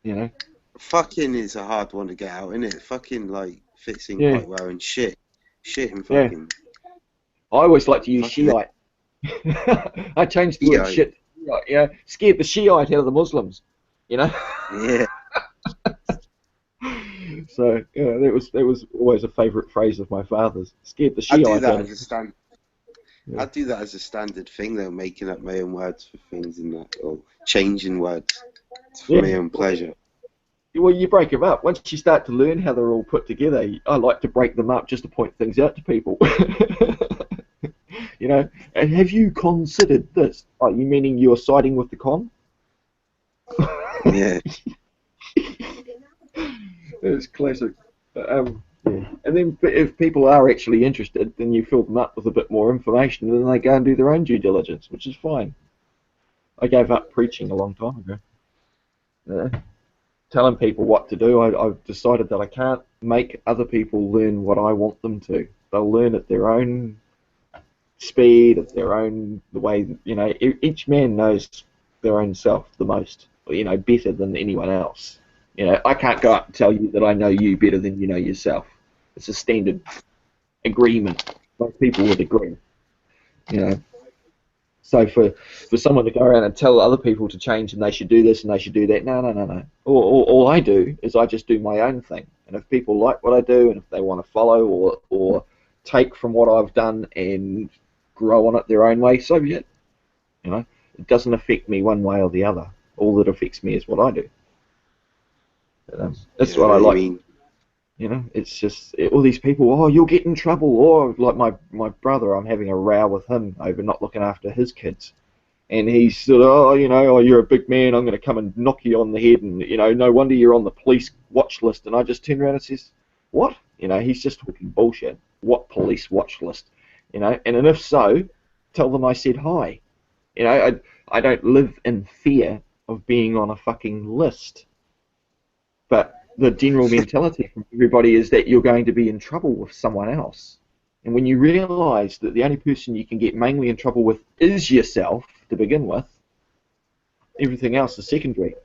know. Fucking is a hard one to get out, isn't it? Fucking like fits in quite well, and shit and fucking. I always like to use Shiite. I changed the word shit. Yeah, scared the Shiite out of the Muslims. You know. Yeah. So yeah, that was always a favourite phrase of my father's. Scared the Shiite. I do that as a standard thing, though, making up my own words for things and that, or changing words for my own pleasure. Well, you break them up. Once you start to learn how they're all put together, I like to break them up just to point things out to people. You know, and have you considered this? Are you meaning you're siding with the con? Yeah. It's classic. Yeah. And then if people are actually interested, then you fill them up with a bit more information, and then they go and do their own due diligence, which is fine. I gave up preaching a long time ago. Telling people what to do, I've decided that I can't make other people learn what I want them to. They'll learn at their own speed, at their own, the way, you know, each man knows their own self the most, you know, better than anyone else. You know, I can't go up and tell you that I know you better than you know yourself. It's a standard agreement. Most people would agree. You know. So for someone to go around and tell other people to change and they should do this and they should do that, no. All I do is I just do my own thing. And if people like what I do and if they want to follow or take from what I've done and grow on it their own way, so be it. You know, it doesn't affect me one way or the other. All that affects me is what I do. But, that's what I like. You know, it's just all these people. Oh, you'll get in trouble. Or like my brother, I'm having a row with him over not looking after his kids, and he's sort of, oh, you know, oh, you're a big man. I'm going to come and knock you on the head, and you know, no wonder you're on the police watch list. And I just turn around and says, what? You know, he's just talking bullshit. What police watch list? You know, and if so, tell them I said hi. You know, I don't live in fear of being on a fucking list, but the general mentality from everybody is that you're going to be in trouble with someone else. And when you realise that the only person you can get mainly in trouble with is yourself to begin with, everything else is secondary.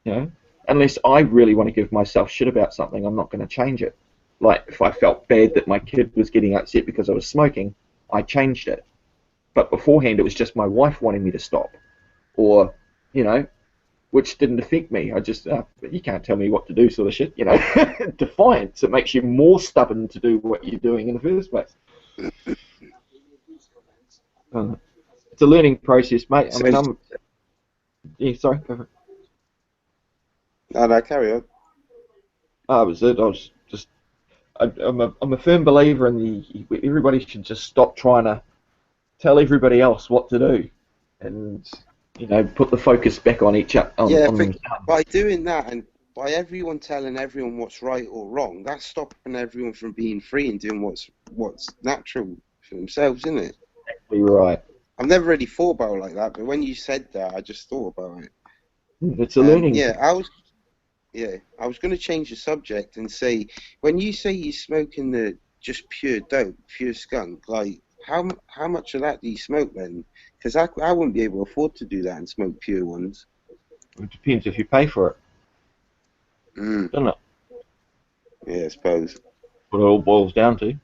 You know, unless I really want to give myself shit about something, I'm not going to change it. Like if I felt bad that my kid was getting upset because I was smoking, I changed it. But beforehand, it was just my wife wanting me to stop, or you know, which didn't affect me. I just, you can't tell me what to do, sort of shit, you know. Defiance. It makes you more stubborn to do what you're doing in the first place. It's a learning process, mate. I mean, yeah, sorry. Go for it. No, carry on. That was it. I'm a firm believer in everybody should just stop trying to tell everybody else what to do, and you know, put the focus back on each other. On themselves. By doing that and by everyone telling everyone what's right or wrong, that's stopping everyone from being free and doing what's natural for themselves, isn't it? Exactly right. I've never really thought about it like that, but when you said that, I just thought about it. It's a learning. Yeah, I was going to change the subject and say, when you say you're smoking the just pure dope, pure skunk, like how much of that do you smoke then? Because I wouldn't be able to afford to do that and smoke pure ones. It depends if you pay for it. Doesn't it? Yeah, I suppose. What it all boils down to.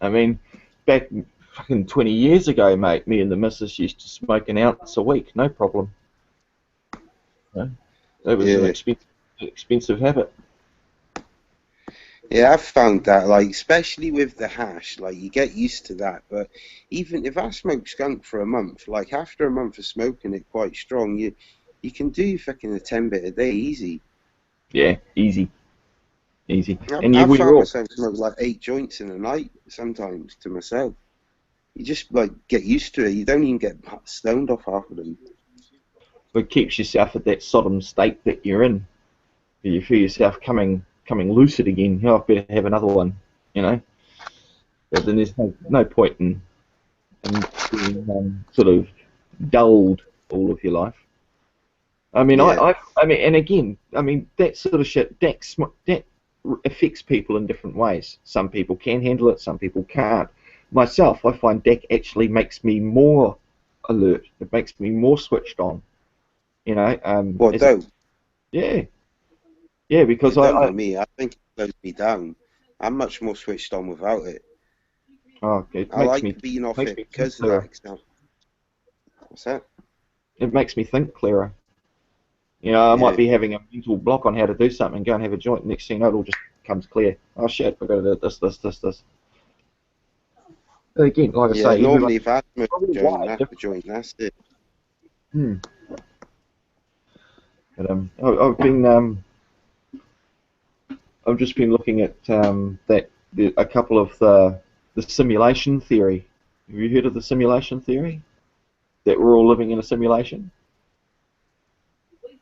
I mean, back fucking 20 years ago, mate, me and the missus used to smoke an ounce a week, no problem. You know, that was an expensive habit. Yeah, I've found that, like, especially with the hash, like, you get used to that, but even if I smoke skunk for a month, like, after a month of smoking it quite strong, you can do fucking a 10 bit a day easy. Yeah, easy. Easy. And I found myself smoking like 8 joints in a night sometimes to myself. You just like get used to it. You don't even get stoned off half of them. It keeps yourself at that Sodom state that you're in. You feel yourself coming lucid again. Oh, I better have another one, you know. But then there's no point in being sort of dulled all of your life. I mean, I mean, and again, I mean, that sort of shit, that affects people in different ways. Some people can handle it, some people can't. Myself, I find DEC actually makes me more alert. It makes me more switched on. You know. What, though? Yeah. Yeah, because I me, I think it slows me down. I'm much more switched on without it. Oh, it I like being off it because of that extent. What's that? It makes me think clearer. You know, I might be having a mental block on how to do something, go and have a joint, next thing you know, it all just comes clear. Oh shit, I've got to do this. Again, like I say... normally if I smoke a joint, that's the joint, that's it. But I've just been looking at a couple of the simulation theory. Have you heard of the simulation theory? That we're all living in a simulation?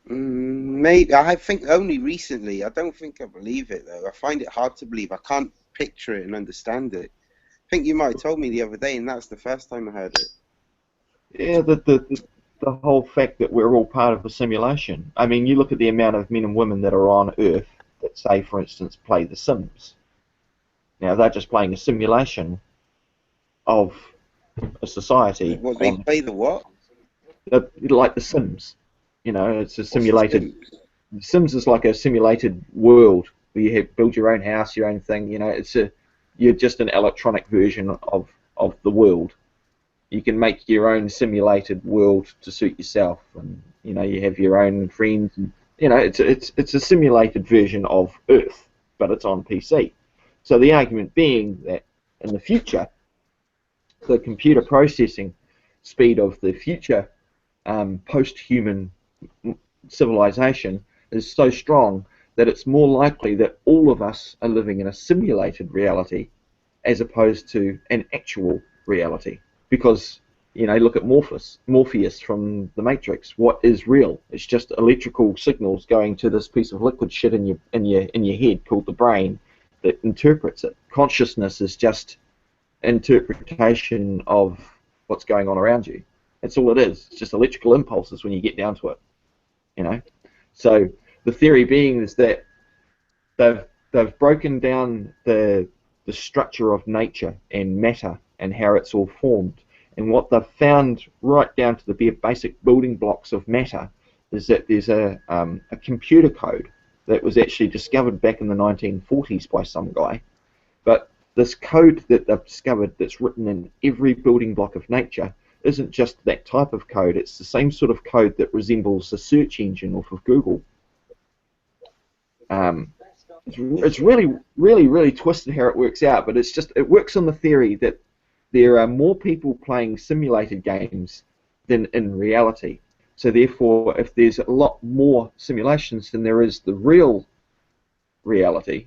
Maybe. I think only recently. I don't think I believe it, though. I find it hard to believe. I can't picture it and understand it. I think you might have told me the other day, and that's the first time I heard it. Yeah, the whole fact that we're all part of a simulation. I mean, you look at the amount of men and women that are on Earth that, say, for instance, play The Sims. Now, they're just playing a simulation of a society. What, they play the what? Like The Sims. You know, it's a simulated... The Sims is like a simulated world where you build your own house, your own thing. You know, you're just an electronic version of the world. You can make your own simulated world to suit yourself, and you know, you have your own friends. And, you know, it's a simulated version of Earth, but it's on PC. So the argument being that in the future, the computer processing speed of the future post-human civilization is so strong that it's more likely that all of us are living in a simulated reality as opposed to an actual reality. Because, you know, look at Morpheus from the Matrix. What is real? It's just electrical signals going to this piece of liquid shit in your head called the brain that interprets it. Consciousness is just interpretation of what's going on around you. That's all it is. It's just electrical impulses when you get down to it. You know. So the theory being is that they've broken down the structure of nature and matter and how it's all formed. And what they've found right down to the bare basic building blocks of matter is that there's a computer code that was actually discovered back in the 1940s by some guy. But this code that they've discovered that's written in every building block of nature isn't just that type of code. It's the same sort of code that resembles the search engine off of Google. It's really, really, really twisted how it works out, but it works on the theory that there are more people playing simulated games than in reality. So therefore, if there's a lot more simulations than there is the real reality,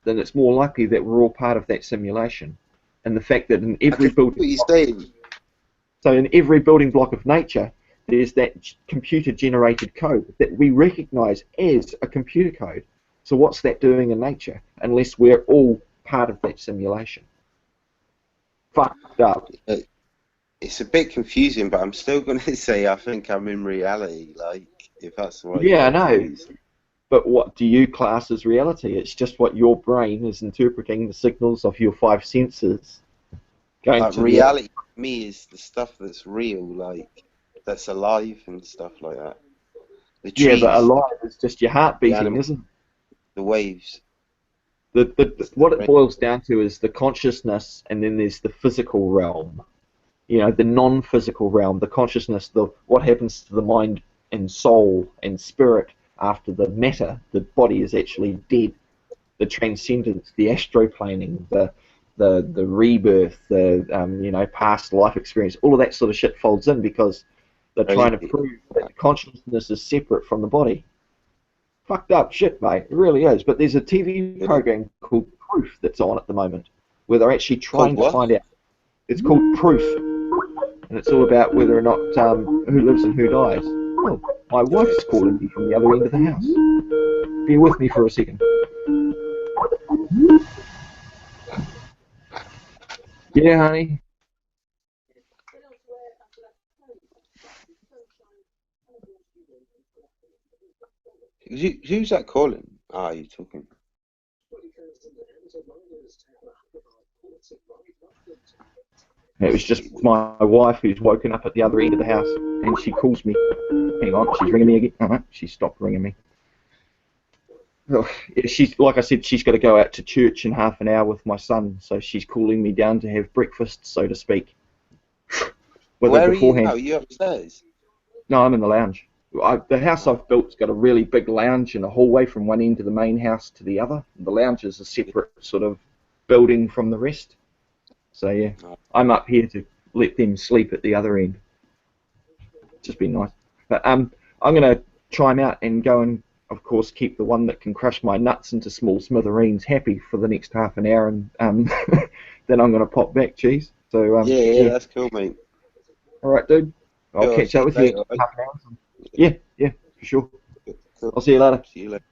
then it's more likely that we're all part of that simulation. And the fact that in every building block, so in every building block of nature, there's that computer-generated code that we recognize as a computer code. So what's that doing in nature unless we're all part of that simulation? Fucked up. It's a bit confusing, but I'm still going to say I think I'm in reality, like, if that's the right Yeah, I word to know. use. But what do you class as reality? It's just what your brain is interpreting, the signals of your five senses. Going to reality for me is the stuff that's real, like, that's alive and stuff like that. The trees, yeah, but alive is just your heart beating, isn't it? The waves. What it boils down to is the consciousness, and then there's the physical realm. You know, the non-physical realm, the consciousness, what happens to the mind and soul and spirit after the matter, the body is actually dead. The transcendence, the astroplaning, the rebirth, the past life experience, all of that sort of shit folds in because they're trying to prove that consciousness is separate from the body. Fucked up shit, mate. It really is. But there's a TV program called Proof that's on at the moment where they're actually trying to find out. It's called Proof, and it's all about whether or not who lives and who dies. Oh, my wife's calling me from the other end of the house. Be with me for a second. Yeah, honey. Who's that calling? Ah, you talking? It was just my wife who's woken up at the other end of the house, and she calls me. Hang on, she's ringing me again. All right, she stopped ringing me. Oh, she's, like I said, she's got to go out to church in half an hour with my son, so she's calling me down to have breakfast, so to speak. Where are you now? Are you upstairs? No, I'm in the lounge. The house I've built's got a really big lounge and a hallway from one end of the main house to the other. The lounge is a separate sort of building from the rest. So yeah, I'm up here to let them sleep at the other end. Just be nice. But I'm gonna chime out and go and, of course, keep the one that can crush my nuts into small smithereens happy for the next half an hour, and then I'm gonna pop back, cheese. So yeah, that's cool, mate. All right, dude. I'll catch up with you in half an hour. Yeah, for sure. Cool. I'll see you later. See you later.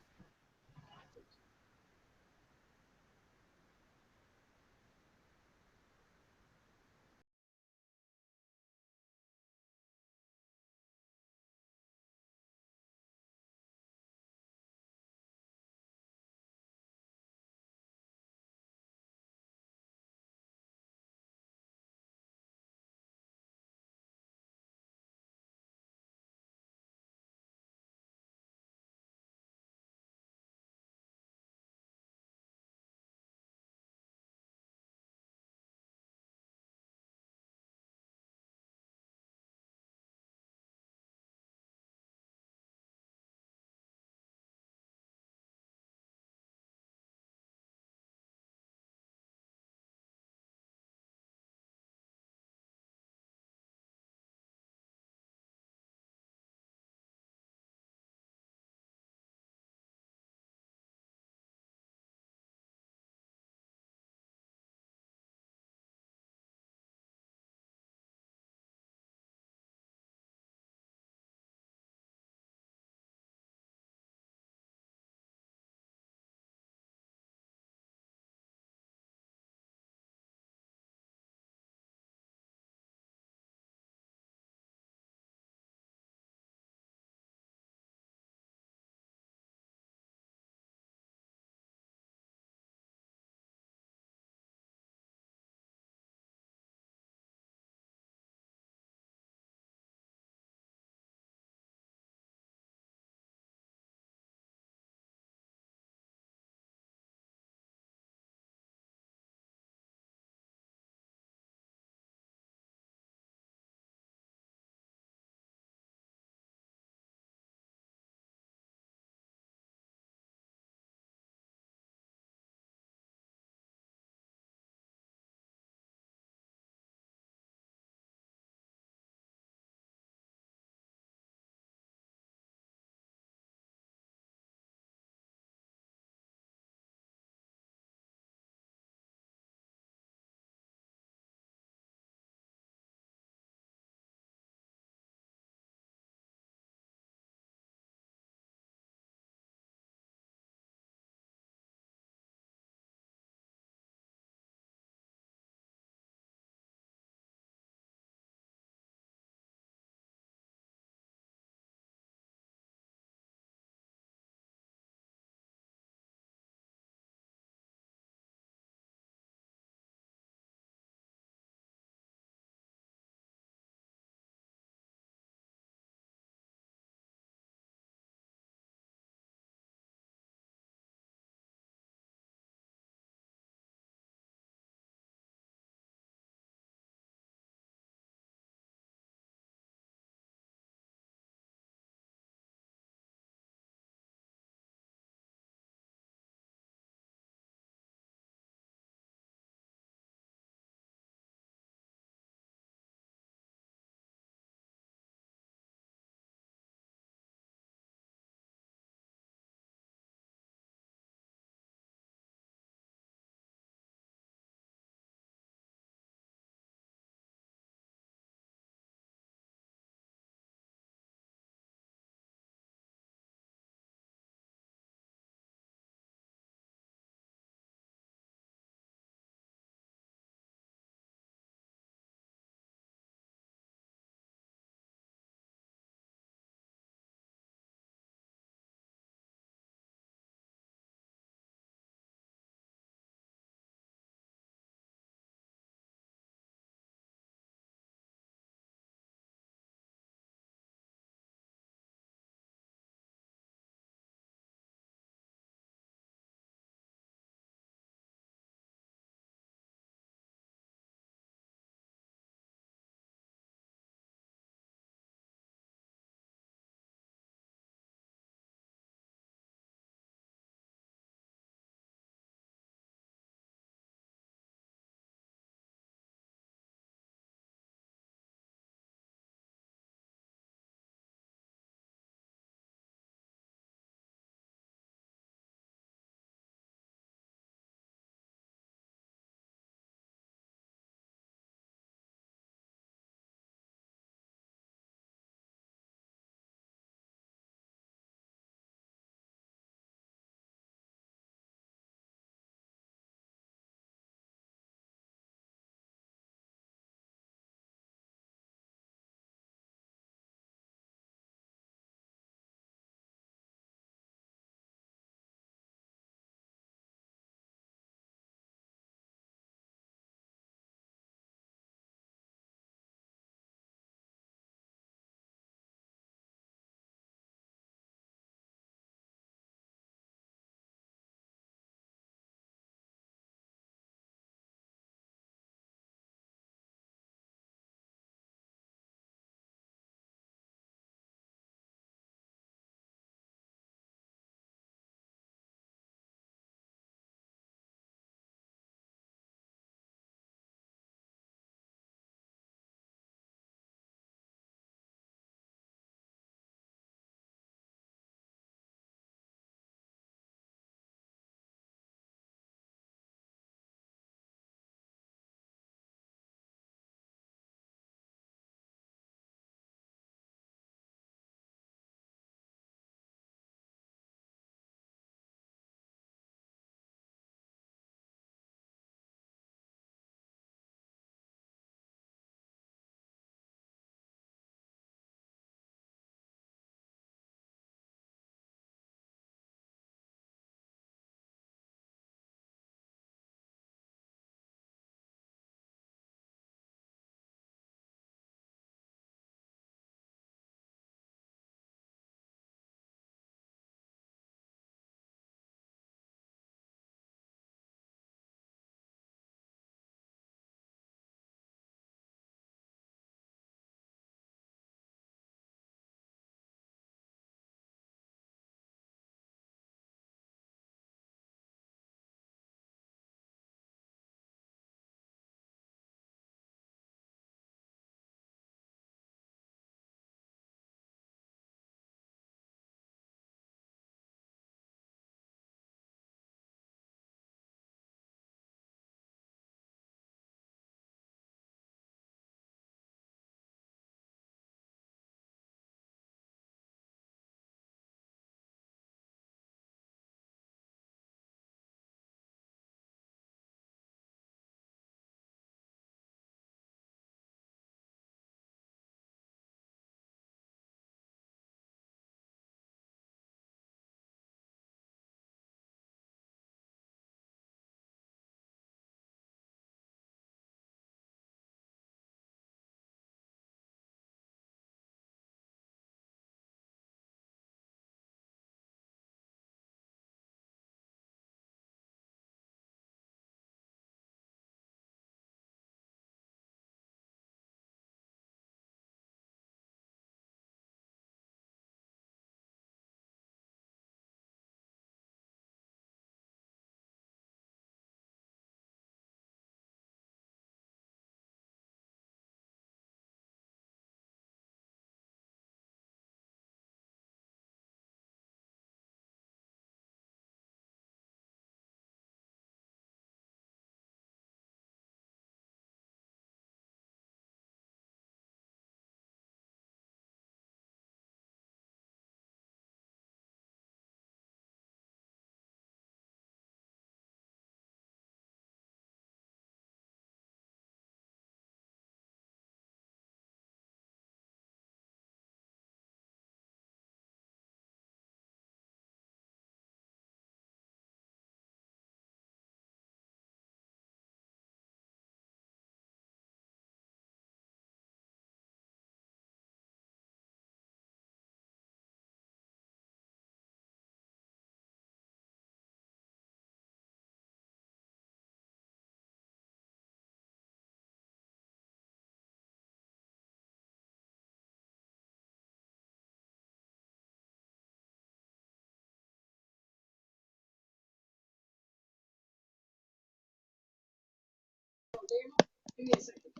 Give me a second.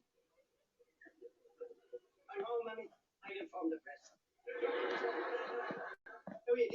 I'm home, Mummy. I informed the press. Oh, yeah.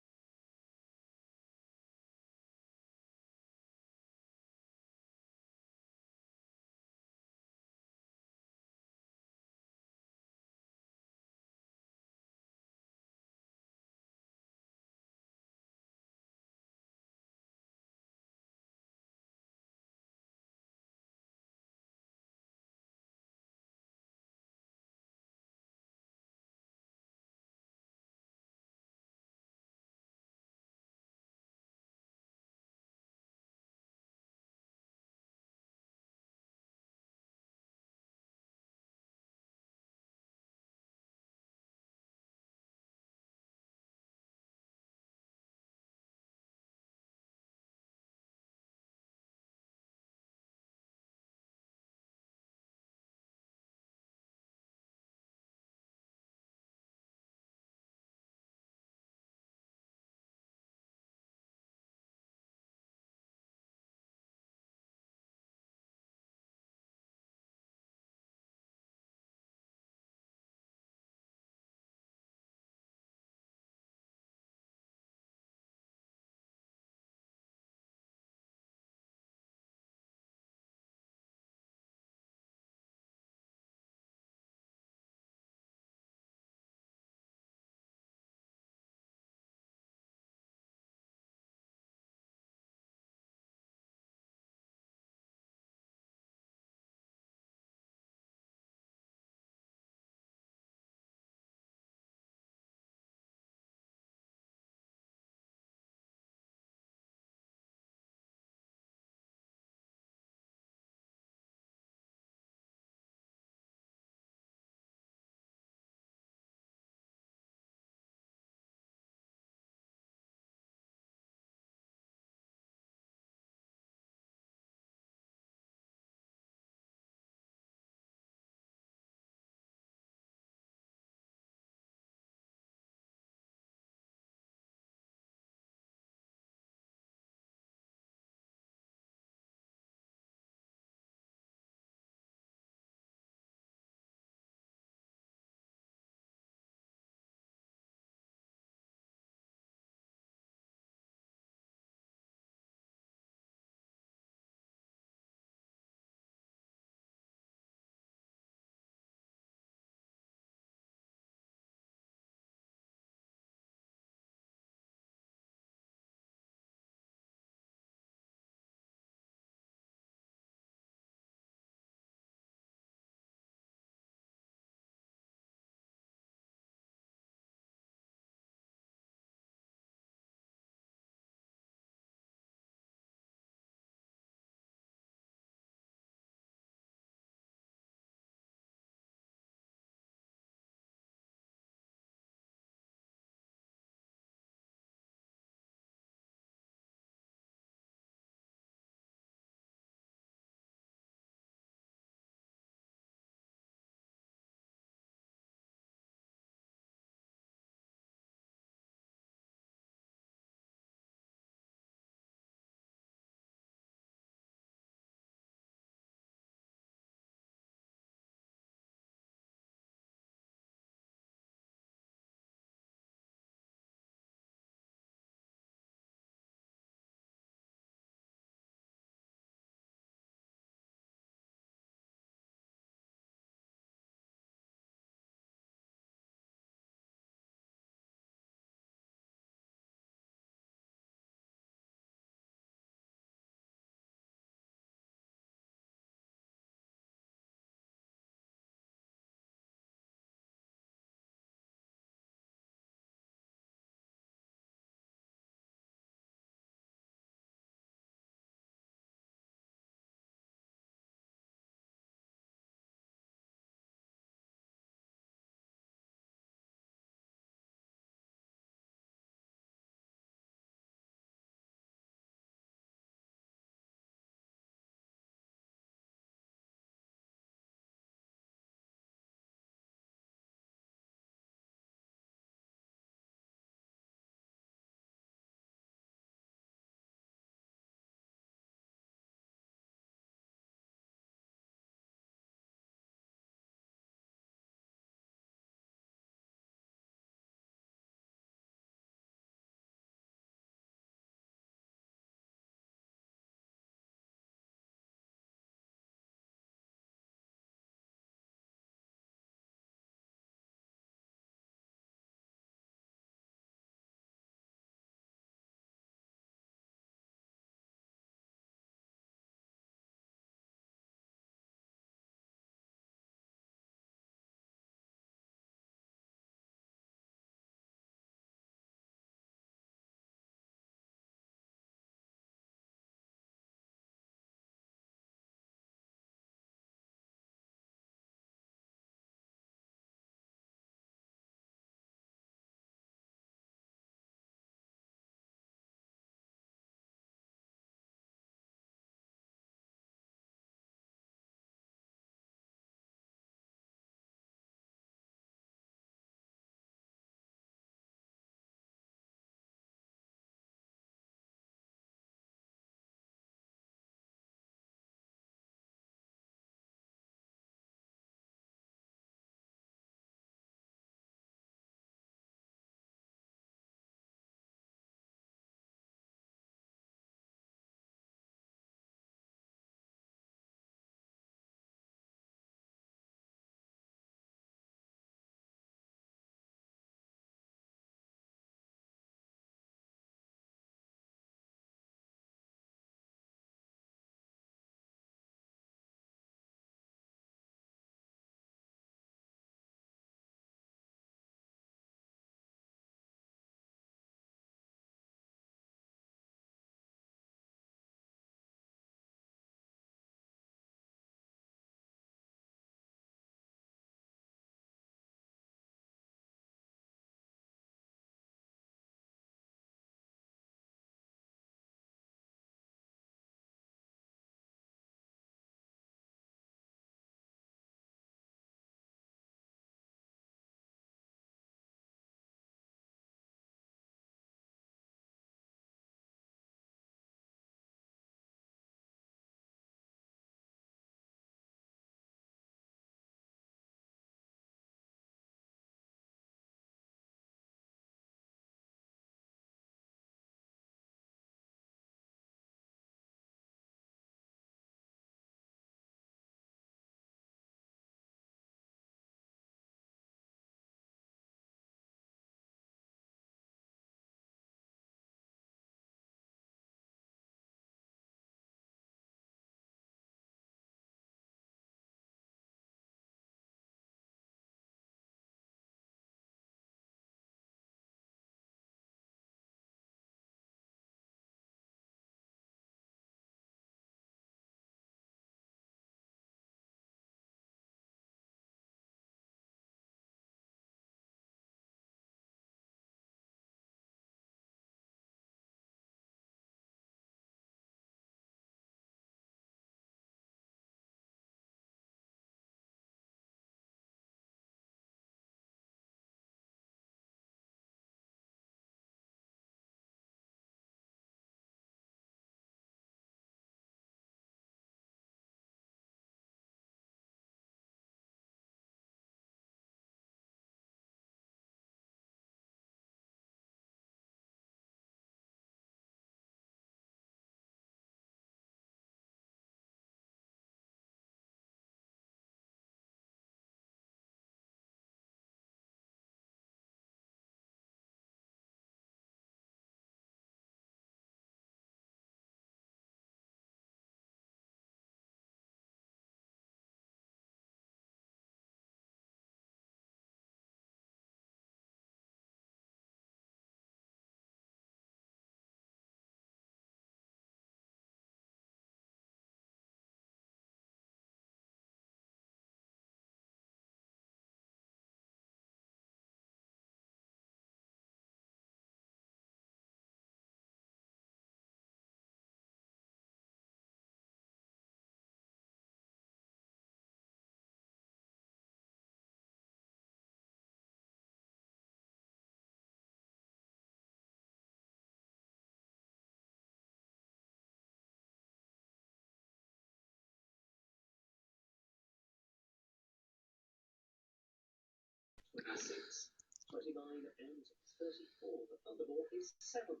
34. The Thunderball is 7th.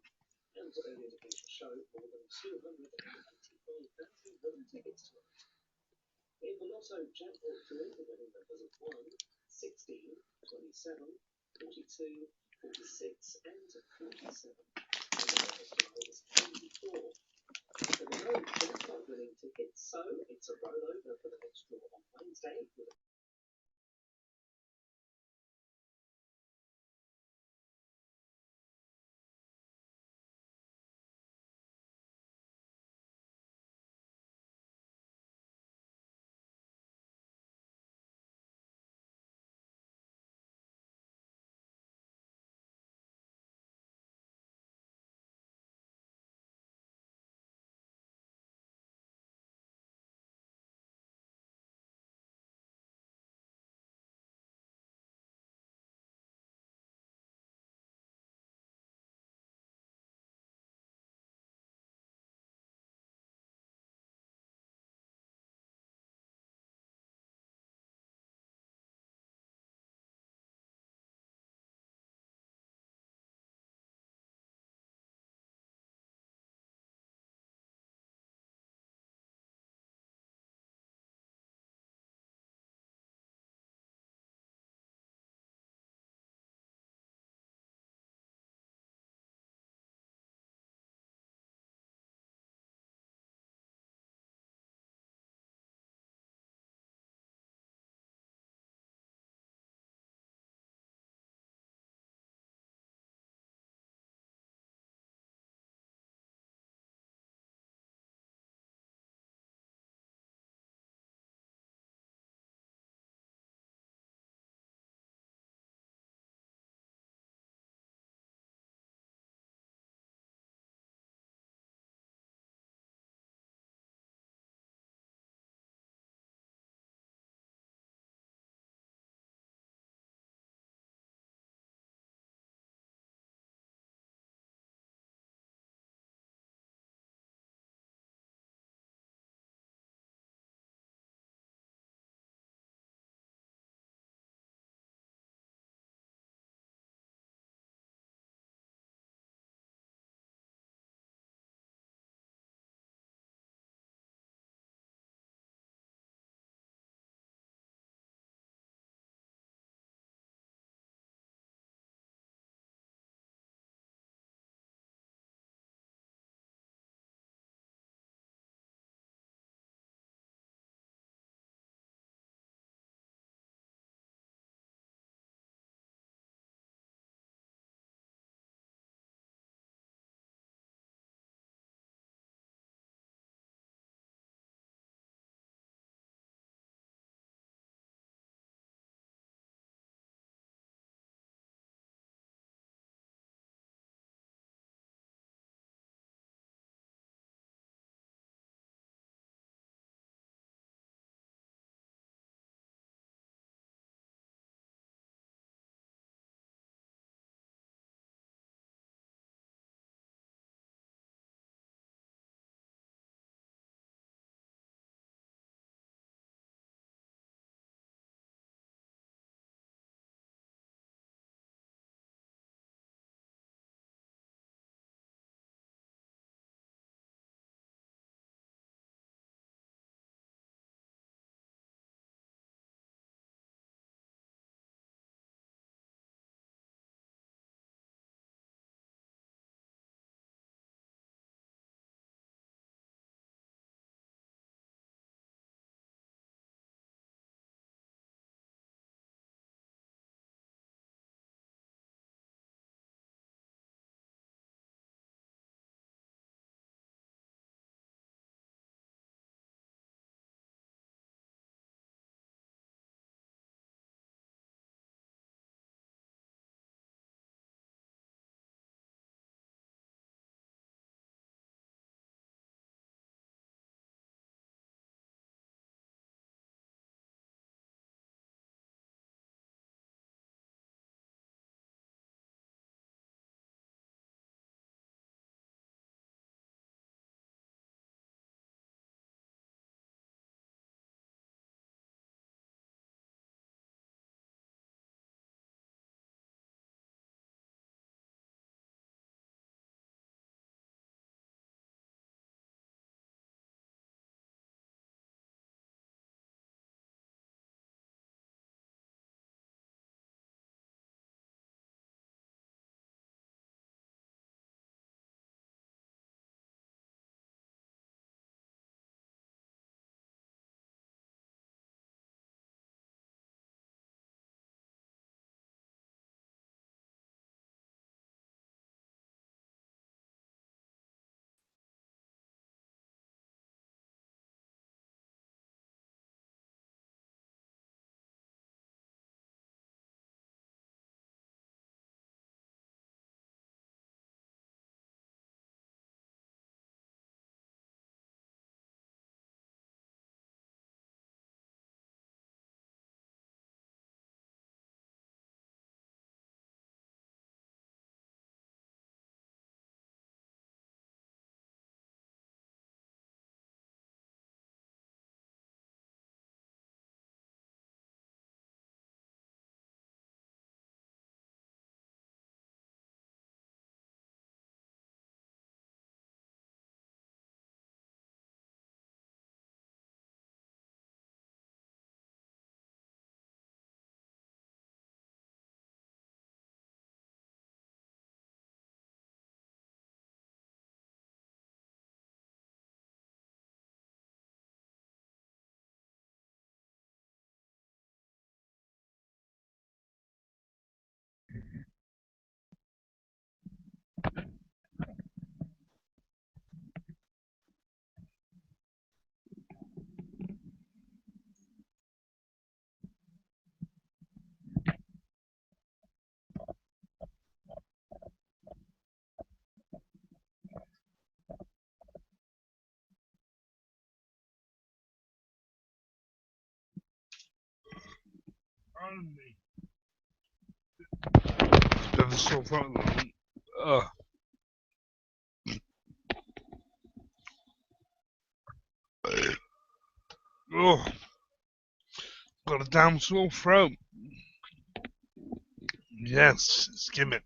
And early indications show more than 285,000 wooden tickets tonight. In the Lotto jackpot draw, the winning numbers of 1, 16, 27, 42, 46, and 47. And the lowest tonight is 24. There were no jackpot winning tickets, so it's a rollover for the next draw on Wednesday with a Bit of a sore throat at the moment. Ugh. Oh, got a damn sore throat. Yes, it's gimmick.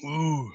Ooh.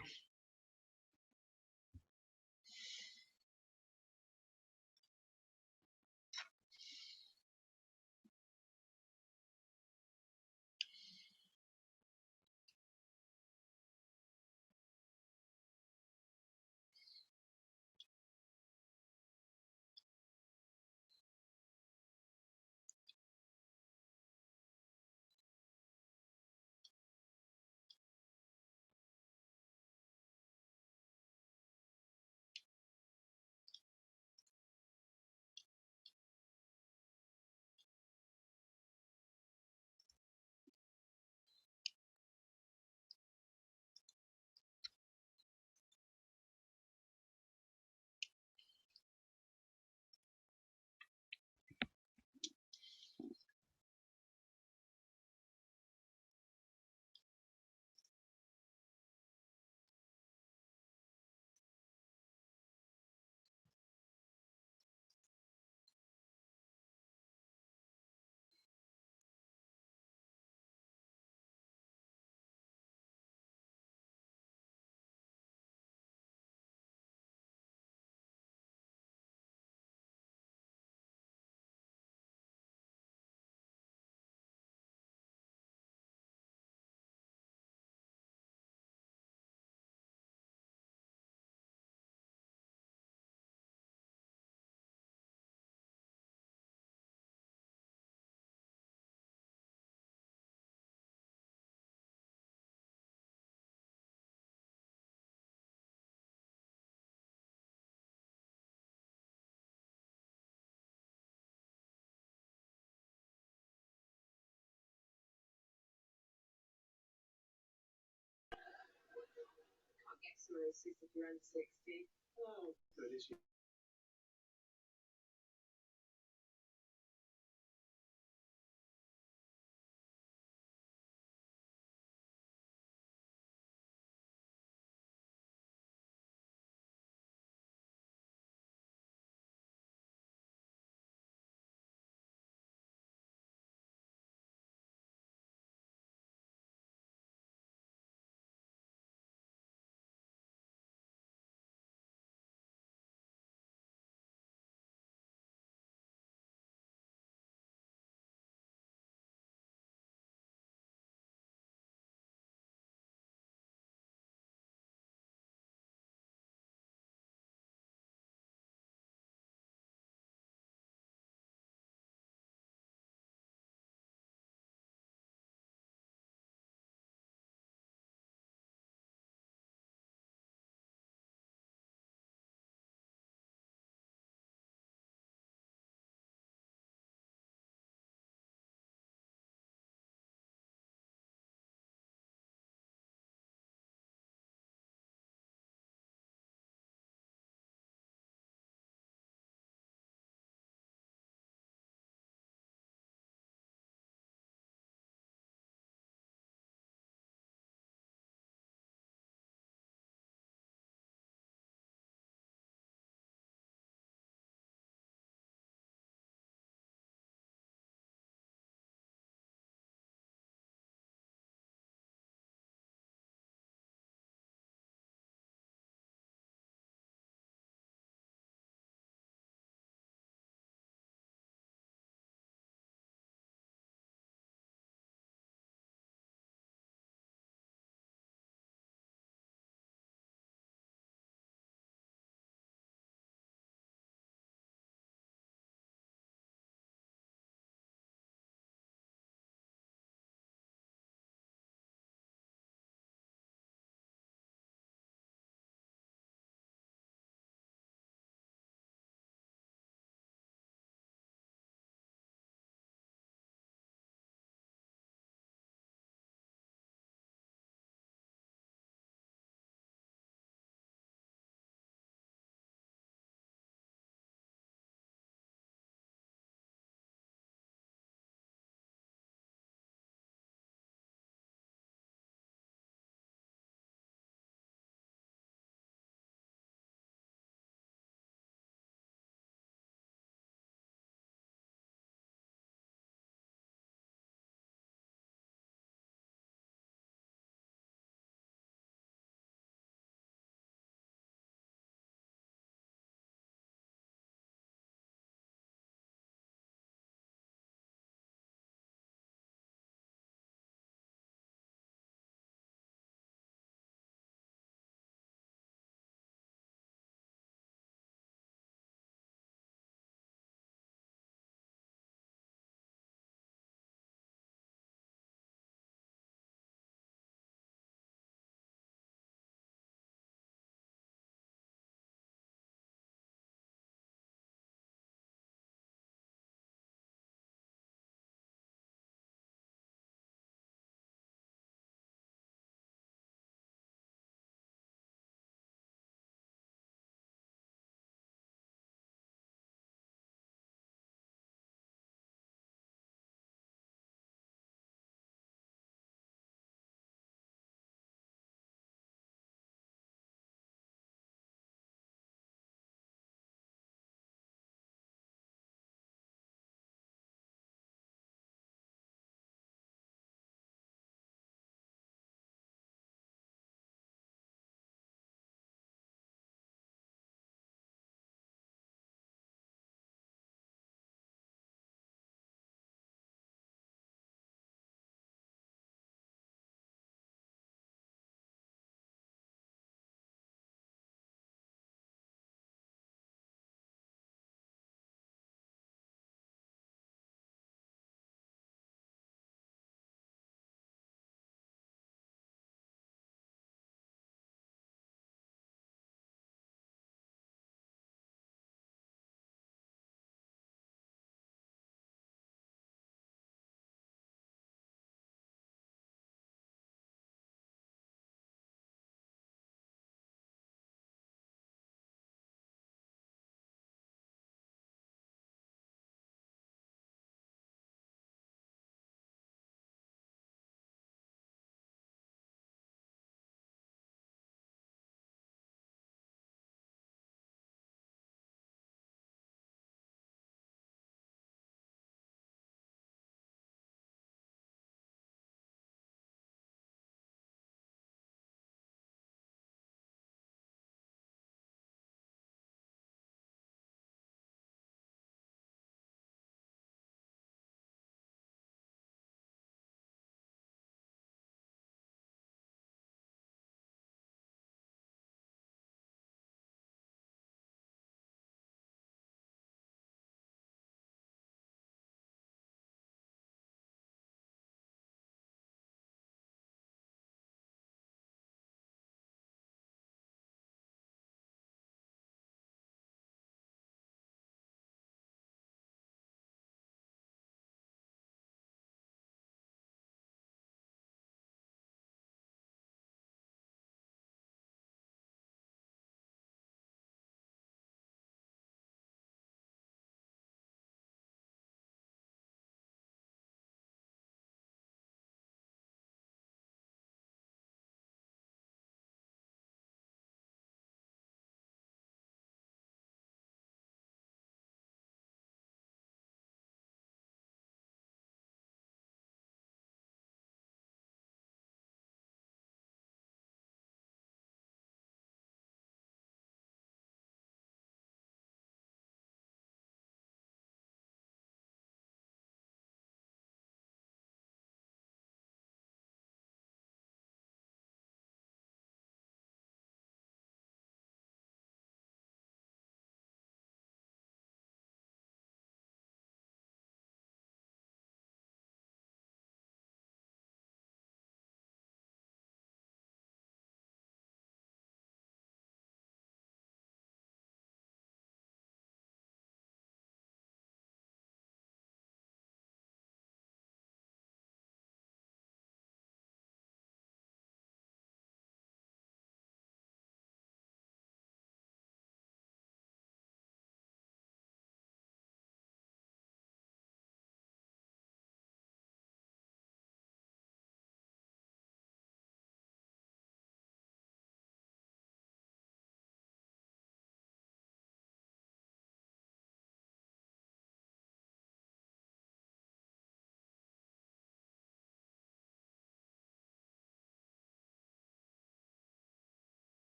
Get cirrhosis if you're under 60. Oh.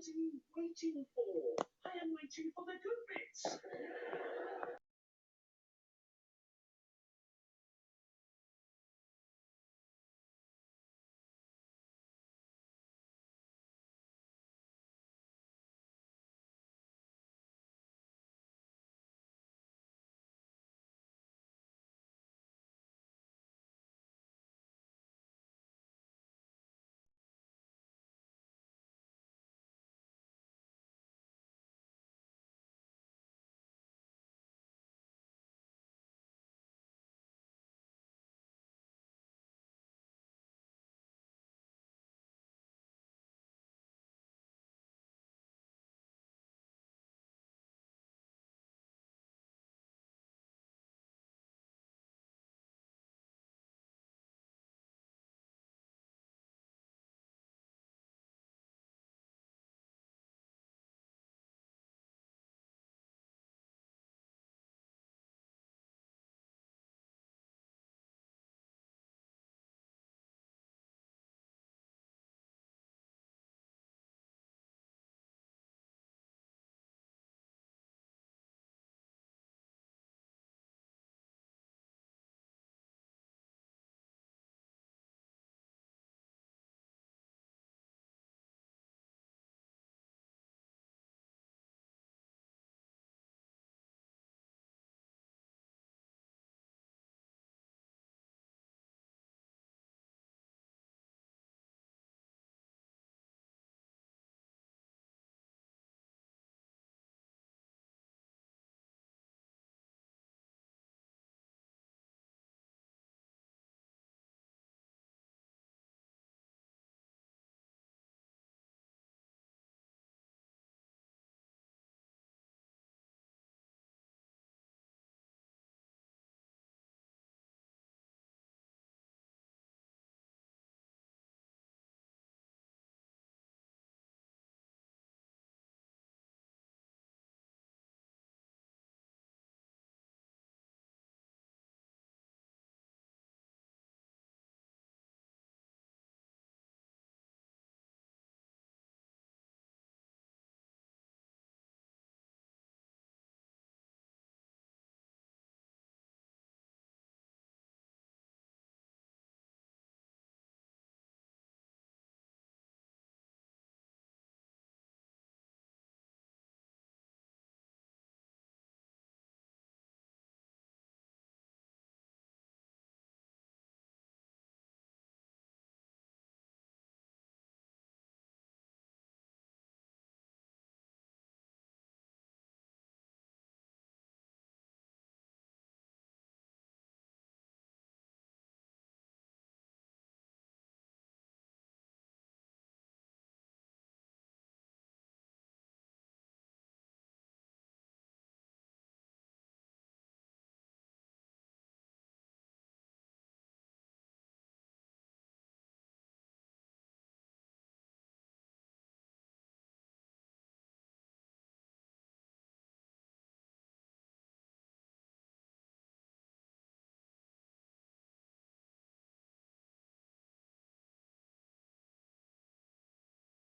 What are you waiting for?